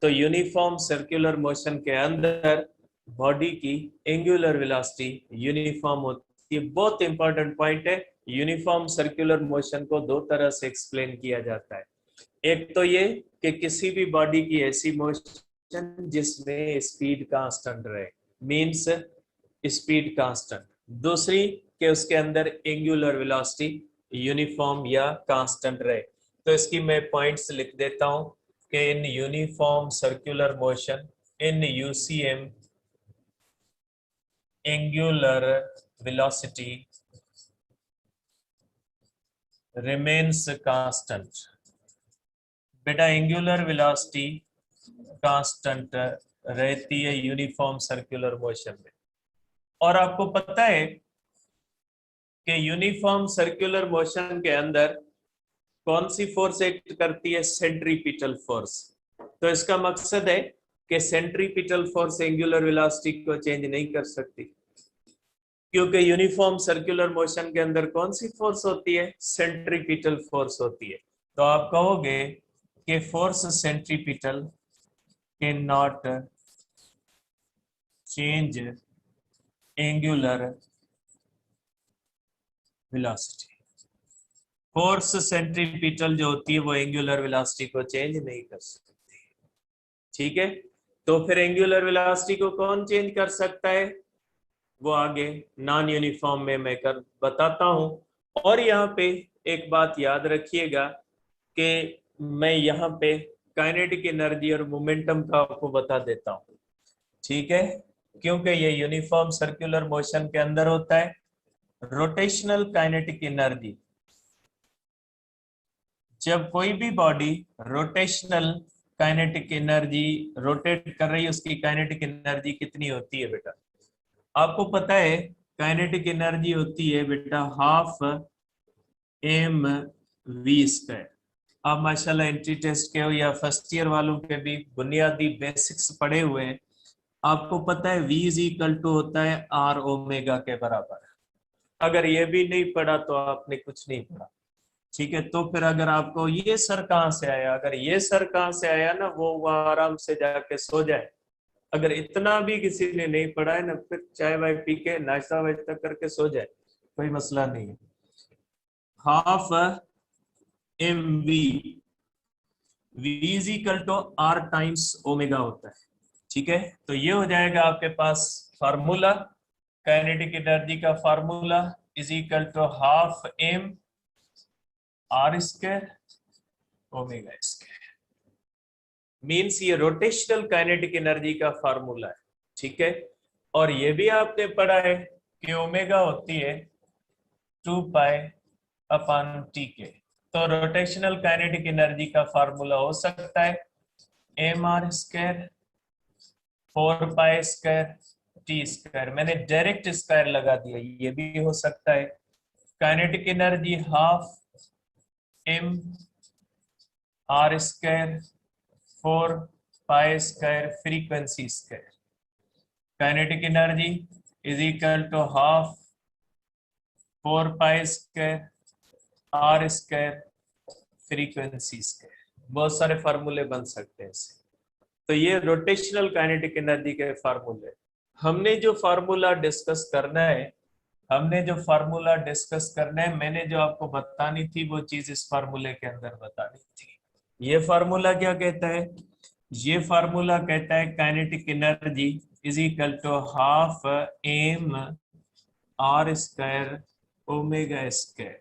तो यूनिफॉर्म सर्कुलर मोशन के अंदर बॉडी की एंगुलर वेलोसिटी यूनिफॉर्म होती है। बहुत इंपॉर्टेंट पॉइंट है, यूनिफॉर्म सर्कुलर मोशन को दो तरह से एक्सप्लेन किया जाता है। एक तो ये कि किसी भी बॉडी की ऐसी मोशन जिसमें स्पीड कांस्टेंट रहे, मींस स्पीड कांस्टेंट। दूसरी कि उसके अंदर एंगुलर वेलोसिटी यूनिफॉर्म या कांस्टेंट रहे। तो इसकी मैं पॉइंट्स लिख देता हूं कि in uniform circular motion in UCM angular velocity remains constant. बेटा एंगुलर वेलोसिटी कांस्टेंट रहती है यूनिफॉर्म सर्कुलर मोशन में। और आपको पता है कि यूनिफॉर्म सर्कुलर मोशन के अंदर कौन सी फोर्स एक्ट करती है? Centripetal force. तो इसका मकसद है कि सेंट्रीपिटल फोर्स एंगुलर वेलोसिटी को चेंज नहीं कर सकती, क्योंकि यूनिफॉर्म सर्कुलर मोशन के अंदर कौन सी फोर्स होती है? सेंट्रीपिटल फोर्स होती है। तो आप कहोगे कि force centripetal can not change angular velocity. Force centripetal जो होती है वो एंगुलर वेलोसिटी को चेंज नहीं कर सकती। ठीक है, तो फिर एंगुलर वेलोसिटी को कौन चेंज कर सकता है? वो आगे नॉन यूनिफॉर्म में मैं कर बताता हूं। और यहाँ पे एक बात याद रखिएगा कि मैं यहाँ पे काइनेटिक एनर्जी और मोमेंटम का आपको बता देता हूँ। ठीक है, क्योंकि ये यूनिफॉर्म सर्कुलर मोशन के अंदर होता है। रोटेशनल काइनेटिक एनर्जी, जब कोई भी body rotational kinetic energy rotate कर रही है, उसकी काइनेटिक एनर्जी कितनी होती है बेटा? आपको पता है काइनेटिक एनर्जी होती है बेटा हाफ mv²। आप माशाल्लाह एंट्री टेस्ट के हो या फर्स्ट ईयर वालों के भी बुनियादी बेसिक्स पढ़े हुए हैं। आपको पता है v इज इक्वल टू होता है r ओमेगा के बराबर। अगर ये भी नहीं पढ़ा तो आपने कुछ नहीं पढ़ा। ठीक है, तो फिर अगर आपको ये सर कहाँ से आया, अगर ये सर कहाँ से आया ना, वो आराम से जाके सो जाए। अगर इतना भी किसी ने नहीं पढ़ा है ना, फिर चाय वाय पी के नाश्ता वाश्ता करके सो जाए, कोई मसला नहीं है। Half mv, v is equal to r times omega होता है। ठीक है, तो ये हो जाएगा आपके पास फार्मूला। काइनेटिक एनर्जी का formula is equal to half m r² omega square. Means ये रोटेशनल काइनेटिक एनर्जी का फार्मूला है। ठीक है, और ये भी आपने पढ़ा है कि ओमेगा होती है 2π/t के। तो रोटेशनल काइनेटिक एनर्जी का फार्मूला हो सकता है mr² 4π²t²। मैंने डायरेक्ट स्क्वायर लगा दिया, ये भी हो सकता है। Kinetic energy half mr² 4π² frequency square. Kinetic energy is equal to half 4π² r² frequency square. बहुत सारे फार्मूले बन सकते हैं इससे। तो ये रोटेशनल काइनेटिक एनर्जी के फार्मूले। हमने जो फार्मूला डिस्कस करना है, मैंने जो आपको बतानी थी वो चीज इस फार्मूले के अंदर बतानी थी। ये फार्मूला क्या कहता है? ये फार्मूला कहता है kinetic energy is equal to half mr² omega square.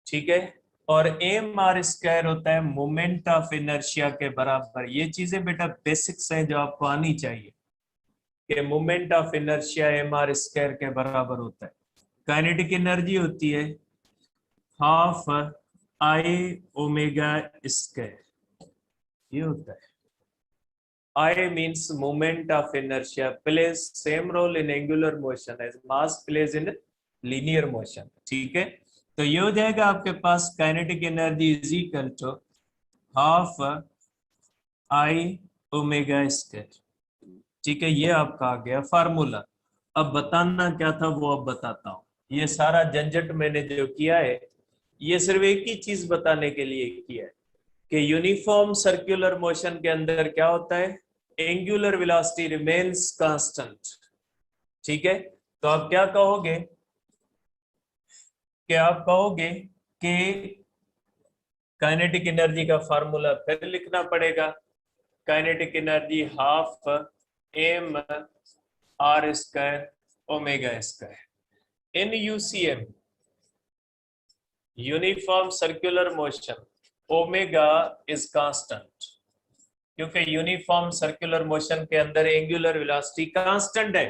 ठीक है, और mr² होता है मोमेंट ऑफ इनर्शिया के बराबर। ये चीजें बेटा बेसिक्स हैं जो आपको आनी चाहिए कि मोमेंट ऑफ इनर्शिया mr² के बराबर होता है। काइनेटिक एनर्जी होती है हाफ I ओमेगा स्क्वायर। ये होता है I means moment of inertia plays same role in angular motion as mass plays in linear motion। ठीक है, तो ये हो जाएगा आपके पास kinetic energy is equal to half I omega square. ठीक है, ये आपका आ गया फार्मूला। अब बताना क्या था वो अब बताता हूँ। ये सारा झंझट मैंने जो किया है, ये सिर्फ एक ही चीज बताने के लिए किया है कि यूनिफॉर्म सर्कुलर मोशन के अंदर क्या होता है? Angular velocity remains constant. ठीक है, तो आप क्या कहोगे कि काइनेटिक एनर्जी का फार्मूला फिर लिखना पड़ेगा। Kinetic energy half mr² omega square. In UCM uniform circular motion omega is constant, क्योंकि यूनिफॉर्म सर्कुलर मोशन के अंदर एंगुलर वेलोसिटी कांस्टेंट है।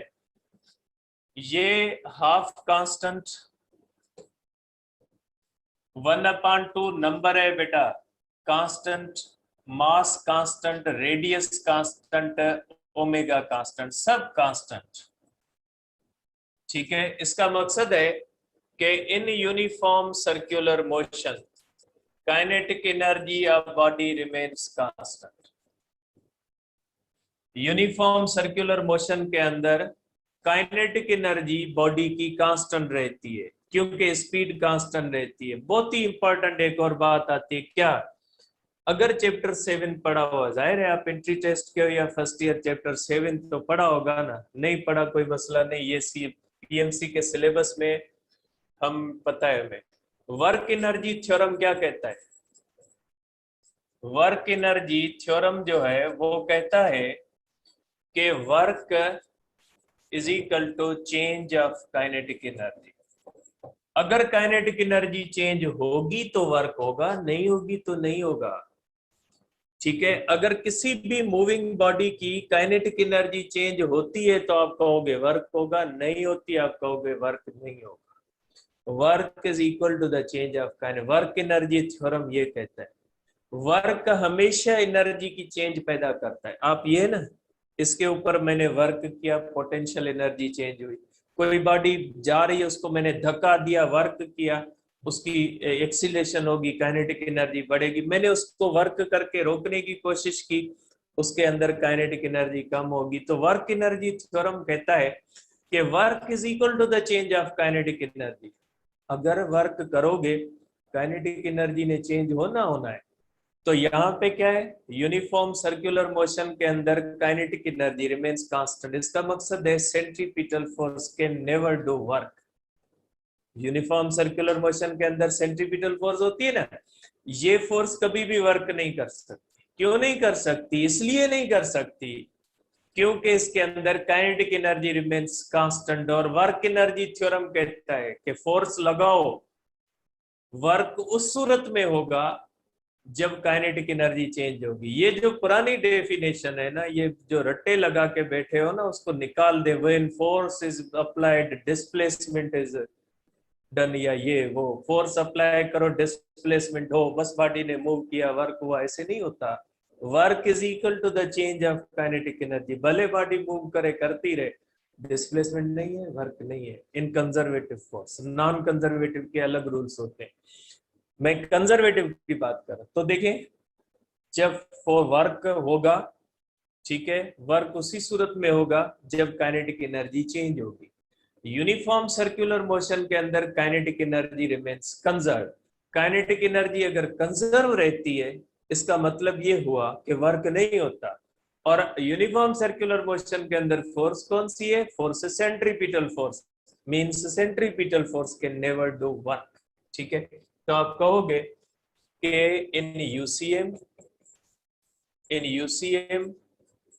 ये हाफ कांस्टेंट 1/2 नंबर है बेटा, कांस्टेंट, मास constant, radius constant, omega constant, सब कांस्टेंट। ठीक है, इसका मकसद है कि in uniform circular motion kinetic energy of body remains constant. Uniform circular motion के अंदर काइनेटिक एनर्जी बॉडी की कांस्टेंट रहती है, क्योंकि स्पीड कांस्टेंट रहती है। बहुत ही इंपॉर्टेंट एक और बात आती है, क्या? अगर चैप्टर 7 पढ़ा हुआ, जाहिर है आप एंट्री टेस्ट के हो या फर्स्ट ईयर, चैप्टर 7 तो पढ़ा होगा ना, नहीं पढ़ा कोई मसला नहीं, ये पीएमसी के सिलेबस में हम पता है हमें। वर्क एनर्जी थ्योरम क्या कहता है? वर्क एनर्जी थ्योरम जो है वो कहता है कि work is equal to change of kinetic energy. अगर काइनेटिक एनर्जी चेंज होगी तो वर्क होगा, नहीं होगी तो नहीं होगा। ठीक है, अगर किसी भी मूविंग बॉडी की काइनेटिक एनर्जी चेंज होती है तो आप कहोगे वर्क होगा, नहीं होती आप कहोगे वर्क नहीं होगा। Work is equal to the change of kinetic. Work energy theorem ये कहता है वर्क हमेशा एनर्जी की चेंज पैदा करता है। आप ये ना, इसके ऊपर मैंने वर्क किया, पोटेंशियल एनर्जी चेंज हुई। कोई बॉडी जा रही है, उसको मैंने धक्का दिया, वर्क किया, उसकी एक्सीलेशन होगी, काइनेटिक एनर्जी बढ़ेगी। मैंने उसको वर्क करके रोकने की कोशिश की, उसके अंदर काइनेटिक एनर्जी कम होगी। तो वर्क एनर्जी थ्योरम कहता है कि work is equal to the change of kinetic energy. अगर वर्क करोगे, काइनेटिक एनर्जी ने चेंज होना है। तो यहाँ पे क्या है, यूनिफॉर्म सर्कुलर मोशन के अंदर काइनेटिक एनर्जी रिमेन्स कांस्टेंट। इसका मकसद है centripetal force can never do work. Uniform circular motion के अंदर सेंट्रीपिटल फोर्स होती है ना, ये फोर्स कभी भी वर्क नहीं कर सकती। क्यों नहीं कर सकती? इसलिए नहीं कर सकती क्योंकि इसके अंदर काइनेटिक एनर्जी रिमेन्स कांस्टेंट। और वर्क एनर्जी थ्योरम कहता है कि फोर्स लगाओ, वर्क उस सूरत में होगा जब काइनेटिक एनर्जी चेंज होगी। ये जो पुरानी डेफिनेशन है ना, ये जो रट्टे लगा के बैठे हो ना, उसको निकाल दे। When force is applied displacement is done, या ये वो फोर्स अप्लाई करो डिस्प्लेसमेंट हो, बस बॉडी ने मूव किया वर्क हुआ, ऐसे नहीं होता। Work is equal to the change of kinetic energy. भले बॉडी मूव करे, करती रहे, डिस्प्लेसमेंट नहीं है, वर्क नहीं है। In conservative force, non conservative के अलग रूल्स होते हैं, मैं कंजर्वेटिव की बात कर रहा। तो देखें, जब फॉर वर्क होगा, ठीक है, वर्क उसी सूरत में होगा जब काइनेटिक एनर्जी चेंज होगी। यूनिफॉर्म सर्कुलर मोशन के अंदर kinetic energy remains conserve. Kinetic energy अगर कंजर्व रहती है, इसका मतलब ये हुआ कि वर्क नहीं होता। और यूनिफॉर्म सर्कुलर मोशन के अंदर फोर्स कौन सी है? Force centripetal force, means centripetal force can never do work. ठीक है, तो आप कहोगे कि in UCM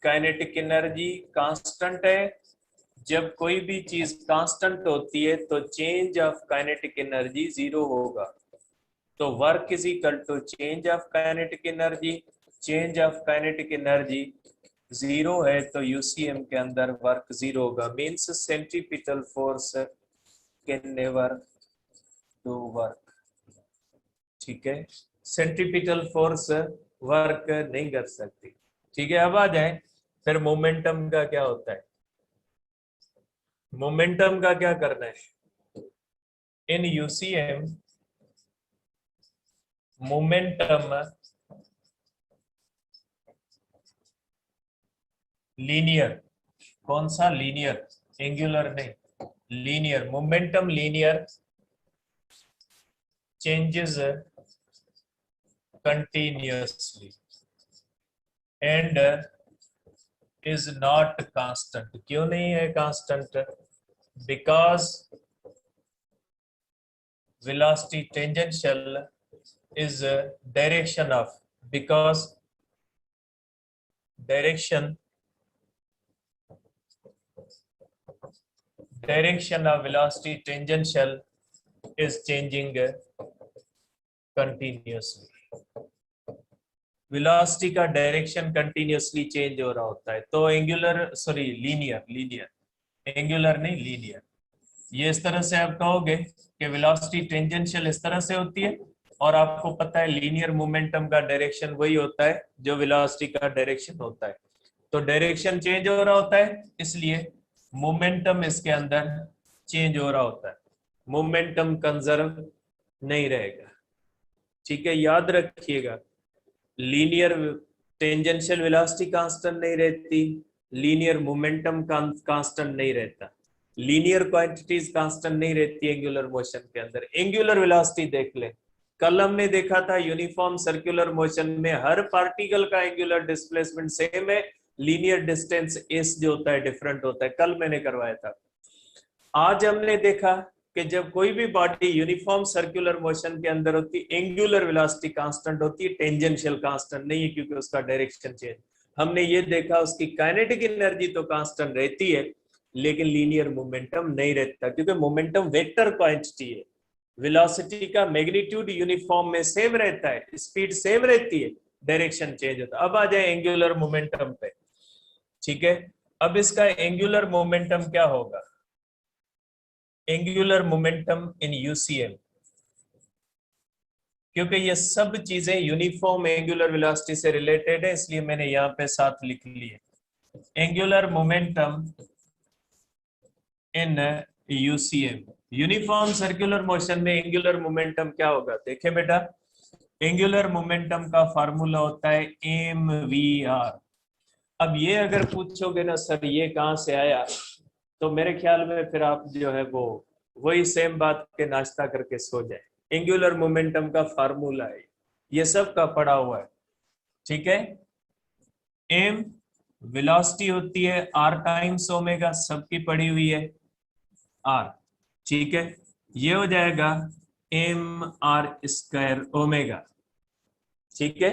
kinetic energy constant है। जब कोई भी चीज कांस्टेंट होती है तो change of kinetic energy zero होगा। तो work is equal to change of kinetic energy. Change of kinetic energy zero है तो यूसीएम के अंदर वर्क जीरो होगा, means centripetal force can never do work. ठीक है, सेंट्रीपिटल फोर्स वर्क नहीं कर सकती। ठीक है, अब आ जाए फिर मोमेंटम का क्या होता है। मोमेंटम का क्या करना है? इन यूसीएम मोमेंटम लीनियर, कौन सा? लीनियर, एंगुलर नहीं, linear. Momentum linear changes continuously and is not constant। क्यों नहीं है constant? Because velocity tangential is direction of, because direction of velocity tangential is changing continuously। Velocity का डायरेक्शन कंटिन्यूअसली चेंज हो रहा होता है। तो एंगुलर, सॉरी लीनियर, एंगुलर नहीं लीनियर। ये इस तरह से आप कहोगे कि वेलोसिटी टेंजेंशियल इस तरह से होती है, और आपको पता है लीनियर मोमेंटम का डायरेक्शन वही होता है जो वेलोसिटी का डायरेक्शन होता है। तो डायरेक्शन चेंज हो रहा होता है, इसलिए मोमेंटम इसके अंदर चेंज हो रहा होता है, मोमेंटम कंजर्व नहीं रहेगा। ठीक है, याद रखिएगा, लीनियर टेंजेंशियल वेलोसिटी कांस्टेंट नहीं रहती, लीनियर मोमेंटम कांस्टेंट नहीं रहता, लीनियर क्वांटिटीज कांस्टेंट नहीं रहती एंगुलर मोशन के अंदर। एंगुलर वेलोसिटी देख ले, कल हमने देखा था यूनिफॉर्म सर्कुलर मोशन में हर पार्टिकल का एंगुलर डिस्प्लेसमेंट सेम है, लीनियर डिस्टेंस एस जो होता है डिफरेंट होता है, कल मैंने करवाया था। आज हमने देखा कि जब कोई भी बॉडी यूनिफॉर्म सर्कुलर मोशन के अंदर होती है, एंगुलर वेलोसिटी कांस्टेंट होती है, टेंजेंशियल कांस्टेंट नहीं है, क्योंकि उसका डायरेक्शन चेंज। हमने ये देखा उसकी काइनेटिक एनर्जी तो कांस्टेंट रहती है, लेकिन लीनियर मोमेंटम नहीं रहता, क्योंकि मोमेंटम वेक्टर क्वांटिटी है। वेलोसिटी का मैग्नीट्यूड यूनिफॉर्म में सेम रहता है, स्पीड सेम रहती है, डायरेक्शन चेंज होता है। अब आ जाए एंगुलर मोमेंटम पे। ठीक है, अब इसका एंगुलर मोमेंटम क्या होगा, एंगुलर मोमेंटम इन यूसीएम, क्योंकि ये सब चीजें यूनिफॉर्म एंगुलर वेलोसिटी से रिलेटेड है, इसलिए मैंने यहां पे साथ लिख लिए। एंगुलर मोमेंटम इन यूसीएम, यूनिफॉर्म सर्कुलर मोशन में एंगुलर मोमेंटम क्या होगा, देखें बेटा, एंगुलर मोमेंटम का फार्मूला होता है एम वी आर। अब ये अगर पूछोगे ना सर ये कहां से आया, तो मेरे ख्याल में फिर आप जो है वो वही सेम बात के नाश्ता करके सो जाए। एंगुलर मोमेंटम का फार्मूला है, ये सब का पड़ा हुआ है। ठीक है, एम वेलोसिटी होती है आर टाइम्स ओमेगा, सबकी पड़ी हुई है आर। ठीक है, ये हो जाएगा एम आर स्क्वायर ओमेगा। ठीक है,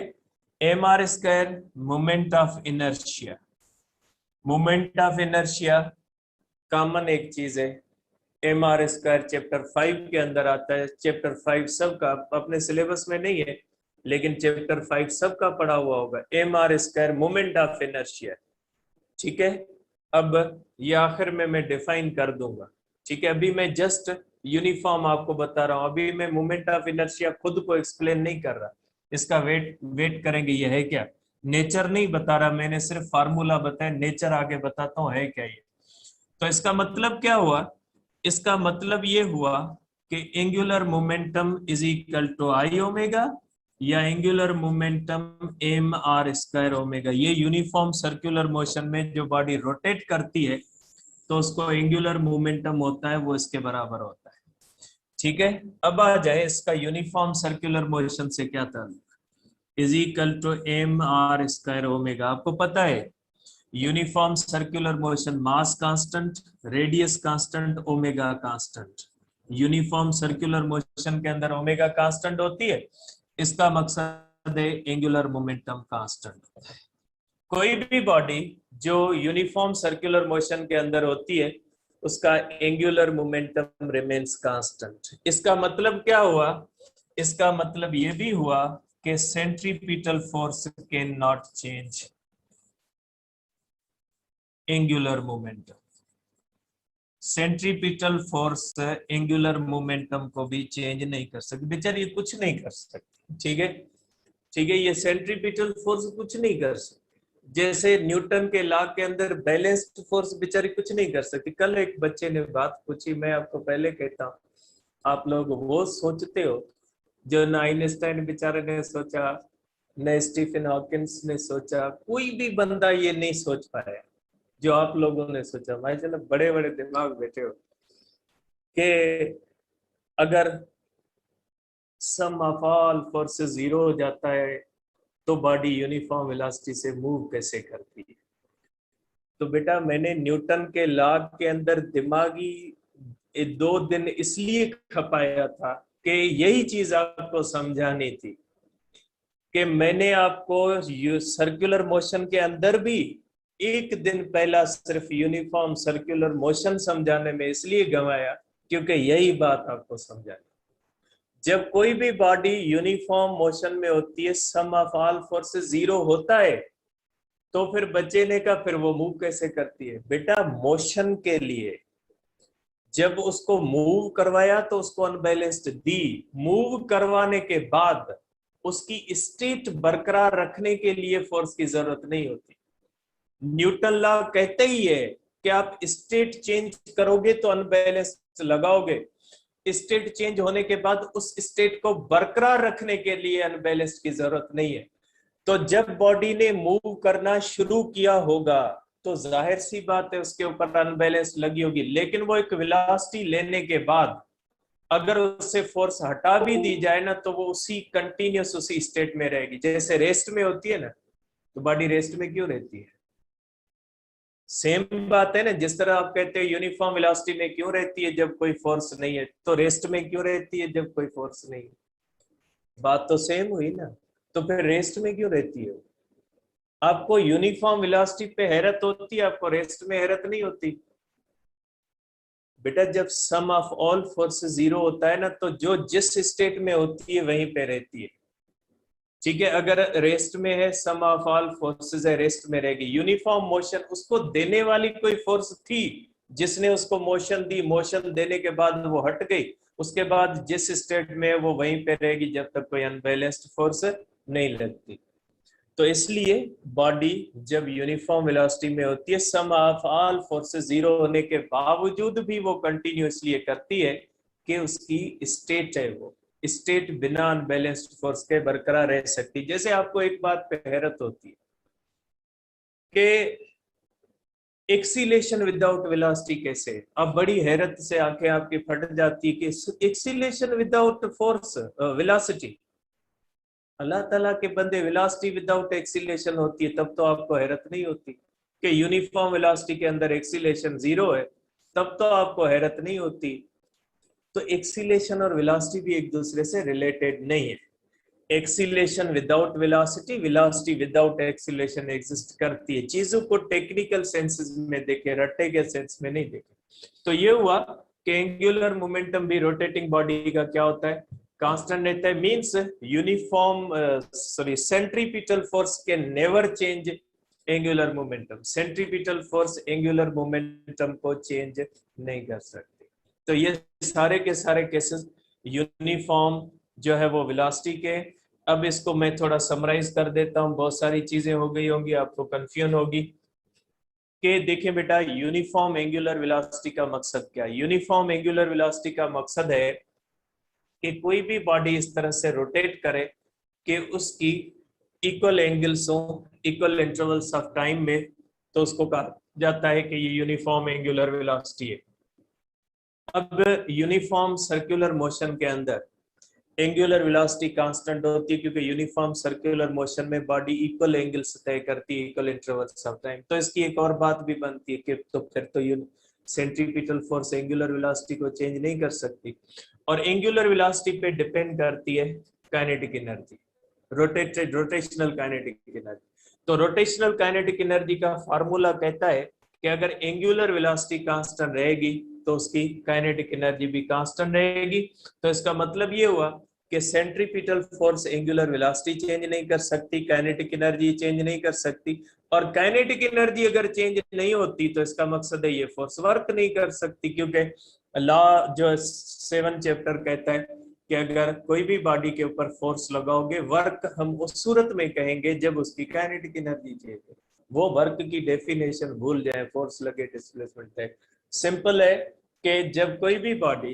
M R square moment of inertia, moment of inertia common एक चीज है, एम आर स्क्वायर चैप्टर 5 के अंदर आता है। चैप्टर 5 सबका अपने सिलेबस में नहीं है, लेकिन चैप्टर 5 सबका पढ़ा हुआ होगा, M R square moment of inertia. ठीक है, अब ये आखिर में मैं डिफाइन कर दूंगा। ठीक है, अभी मैं जस्ट यूनिफॉर्म आपको बता रहा हूं, अभी मैं मोमेंट ऑफ इनर्शिया खुद को एक्सप्लेन नहीं कर रहा, इसका वेट करेंगे ये है क्या, नेचर नहीं बता रहा, मैंने सिर्फ फार्मूला बताया, नेचर आगे बताता हूं है क्या ये। तो इसका मतलब क्या हुआ, इसका मतलब ये हुआ कि angular momentum is equal to I omega, या angular momentum M R square omega. ये यूनिफॉर्म सर्कुलर मोशन में जो बॉडी रोटेट करती है तो उसको एंगुलर मोमेंटम होता है, वो इसके बराबर होता है। ठीक है, अब आ जाए इसका यूनिफॉर्म सर्कुलर मोशन से क्या ताल्लुक, is equal to M R square omega. आपको पता है uniform circular motion mass constant, radius constant, omega constant. Uniform circular motion के अंदर ओमेगा कांस्टेंट होती है, इसका मकसद है एंगुलर मोमेंटम कांस्टेंट होता है। कोई भी बॉडी जो यूनिफॉर्म सर्कुलर मोशन के अंदर होती है उसका एंगुलर मोमेंटम रिमेन्स कांस्टेंट। इसका मतलब क्या हुआ, इसका मतलब यह भी हुआ कि centripetal force can not change angular momentum. Centripetal force angular momentum को भी चेंज नहीं कर सकती, बेचारी कुछ नहीं कर सकती। ठीक है, ठीक है, ये सेंट्रीपिटल फोर्स कुछ नहीं कर सकती, जैसे न्यूटन के लॉ के अंदर बैलेंस्ड फोर्स बेचारी कुछ नहीं कर सकती। कल एक बच्चे ने बात पूछी, मैं आपको पहले कहता हूँ, आप लोग वो सोचते हो जो न आइंस्टाइन बेचारे ने सोचा, न स्टीफन हॉकिंस ने सोचा, कोई भी बंदा ये नहीं सोच पाया जो आप लोगों ने सोचा। भाई चलो बड़े बड़े दिमाग बैठे हो कि अगर सम ऑफ ऑल फोर्सेस जीरो हो जाता है तो बॉडी यूनिफॉर्म वेलोसिटी से मूव कैसे करती है। तो बेटा मैंने न्यूटन के लॉ के अंदर दिमागी 2 दिन इसलिए खपाया था कि यही चीज आपको समझानी थी, कि मैंने आपको सर्कुलर मोशन के अंदर भी 1 दिन पहला सिर्फ यूनिफॉर्म सर्कुलर मोशन समझाने में इसलिए गंवाया क्योंकि यही बात आपको समझानी। जब कोई भी बॉडी यूनिफॉर्म मोशन में होती है, सम ऑफ ऑल फोर्सेस जीरो होता है, तो फिर बच्चे ने कहा फिर वो मूव कैसे करती है। बेटा मोशन के लिए जब उसको मूव करवाया तो उसको अनबैलेंस्ड दी, मूव करवाने के बाद उसकी स्टेट बरकरार रखने के लिए फोर्स की जरूरत नहीं होती। न्यूटन लॉ कहते ही है कि आप स्टेट चेंज करोगे तो अनबैलेंस्ड लगाओगे, स्टेट चेंज होने के बाद उस स्टेट को बरकरार रखने के लिए अनबैलेंस्ड की जरूरत नहीं है। तो जब बॉडी ने मूव करना शुरू किया होगा तो जाहिर सी बात है उसके ऊपर अनबैलेंस लगी होगी, लेकिन वो एक वेलोसिटी लेने के बाद अगर उससे फोर्स हटा भी दी जाए ना तो वो उसी कंटिन्यूस उसी स्टेट में रहेगी। जैसे रेस्ट में होती है ना, तो बॉडी रेस्ट में क्यों रहती है? सेम बात है ना, जिस तरह आप कहते हैं यूनिफॉर्म वेलोसिटी में क्यों रहती है जब कोई फोर्स नहीं है, तो रेस्ट में क्यों रहती है जब कोई फोर्स नहीं है? बात तो सेम हुई ना। तो फिर रेस्ट में क्यों रहती है? आपको यूनिफॉर्म वेलोसिटी पे हैरत होती है, आपको रेस्ट में हैरत नहीं होती। बेटा जब सम ऑफ ऑल फोर्सेस जीरो होता है ना, तो जो जिस स्टेट में होती है वहीं पे रहती है। ठीक है, अगर रेस्ट में है, सम ऑफ ऑल फोर्सेस है, रेस्ट में रहेगी। यूनिफॉर्म मोशन, उसको देने वाली कोई फोर्स थी जिसने उसको मोशन दी, मोशन देने के बाद वो हट गई, उसके बाद जिस स्टेट में है वो वहीं पे रहेगी जब तक कोई अनबैलेंस्ड फोर्स नहीं लगती। तो इसलिए बॉडी जब यूनिफॉर्म वेलोसिटी में होती है, सम ऑफ ऑल फोर्सेस जीरो होने के बावजूद भी वो कंटिन्यूअसली करती है कि उसकी स्टेट है, वो स्टेट बिना अनबैलेंस्ड फोर्स के बरकरार रह सकती। जैसे आपको एक बात पे हैरत होती है कि एक्सीलेशन विदाउट वेलोसिटी कैसे, अब बड़ी हैरत से आंखें आपकी फट जाती है कि एक्सीलेशन विदाउट फोर्स वेलोसिटी। अल्लाह ताला के बंदे, वेलोसिटी विदाउट एक्सीलेशन होती है तब तो आपको हैरत नहीं होती कि यूनिफॉर्म वेलोसिटी के अंदर एक्सीलेशन जीरो है, तब तो आपको हैरत नहीं होती। तो एक्सीलेशन और वेलोसिटी भी एक दूसरे से रिलेटेड नहीं है। Acceleration without velocity, velocity without acceleration exist करती है। चीजों को टेक्निकल सेंसेस में देखे, रट्टे के सेंस में नहीं देखे। तो ये हुआ कि एंगुलर मोमेंटम भी रोटेटिंग बॉडी का क्या होता है, कांस्टेंट रहता है। Means uniform centripetal force can never change angular momentum, centripetal force angular momentum को चेंज नहीं कर सकती। तो ये सारे के सारे केसेस यूनिफॉर्म जो है वो वेलोसिटी के। अब इसको मैं थोड़ा समराइज कर देता हूं, बहुत सारी चीजें हो गई होंगी, आपको कंफ्यूजन होगी कि देखिए बेटा यूनिफॉर्म एंगुलर वेलोसिटी का मकसद क्या है। यूनिफॉर्म एंगुलर वेलोसिटी का मकसद है कि कोई भी बॉडी इस तरह से रोटेट करे कि उसकी इक्वल एंगल्स हो, इक्वल इंटरवल्स ऑफ टाइम में, तो उसको कहा जाता है कि ये यूनिफॉर्म एंगुलर वेलोसिटी है। अब यूनिफॉर्म सर्कुलर मोशन के अंदर एंगुलर वेलोसिटी कांस्टेंट होती है क्योंकि यूनिफॉर्म सर्कुलर मोशन में बॉडी इक्वल एंगल्स तय करती है, इक्वल इंटरवल्स ऑफ टाइम। तो इसकी एक और बात भी बनती है कि तो फिर तो सेंट्रीपिटल फोर्स एंगुलर वेलोसिटी को चेंज नहीं कर सकती, और एंगुलर वेलोसिटी पे डिपेंड करती है kinetic energy, rotational kinetic energy. तो रोटेशनल काइनेटिक एनर्जी का फार्मूला कहता है कि अगर एंगुलर वेलोसिटी कांस्टेंट रहेगी तो उसकी काइनेटिक एनर्जी भी कांस्टेंट रहेगी। तो इसका मतलब ये हुआ कि centripetal force angular velocity change नहीं कर सकती, काइनेटिक एनर्जी चेंज नहीं कर सकती, और काइनेटिक एनर्जी अगर चेंज नहीं होती तो इसका मकसद है ये फोर्स वर्क नहीं कर सकती, क्योंकि लॉ जो 7 चैप्टर कहता है कि अगर कोई भी बॉडी के ऊपर फोर्स लगाओगे, वर्क हम उस सूरत में कहेंगे जब उसकी काइनेटिक एनर्जी चेंज हो। वो वर्क की डेफिनेशन भूल जाए, फोर्स लगे डिस्प्लेसमेंट है। सिंपल है कि जब कोई भी बॉडी,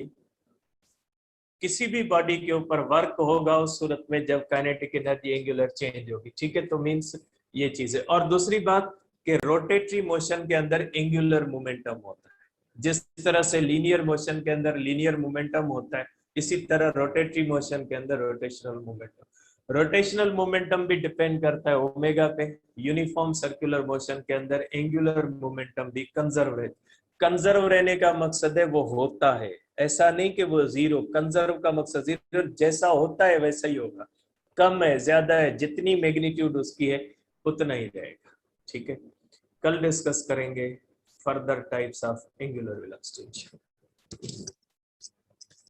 किसी भी बॉडी के ऊपर वर्क होगा उस सूरत में जब काइनेटिक एनर्जी एंगुलर चेंज होगी। ठीक है, तो मींस ये चीज है। और दूसरी बात कि रोटेटरी मोशन के अंदर एंगुलर मोमेंटम होता है। जिस तरह से लीनियर मोशन के अंदर लीनियर मोमेंटम होता है, इसी तरह रोटेटरी मोशन के अंदर रोटेशनल मोमेंटम। रोटेशनल मोमेंटम भी डिपेंड करता है ओमेगा पे। यूनिफॉर्म सर्कुलर मोशन के अंदर एंगुलर मोमेंटम भी कंजर्व है। कंजर्व रहने का मकसद है वो होता है, ऐसा नहीं कि वो जीरो। कंजर्व का मकसद जीरो, जैसा होता है वैसा ही होगा, कम है ज्यादा है, जितनी मैग्नीट्यूड उसकी है उतना ही रहेगा। ठीक है, कल डिस्कस करेंगे further types of angular velocity.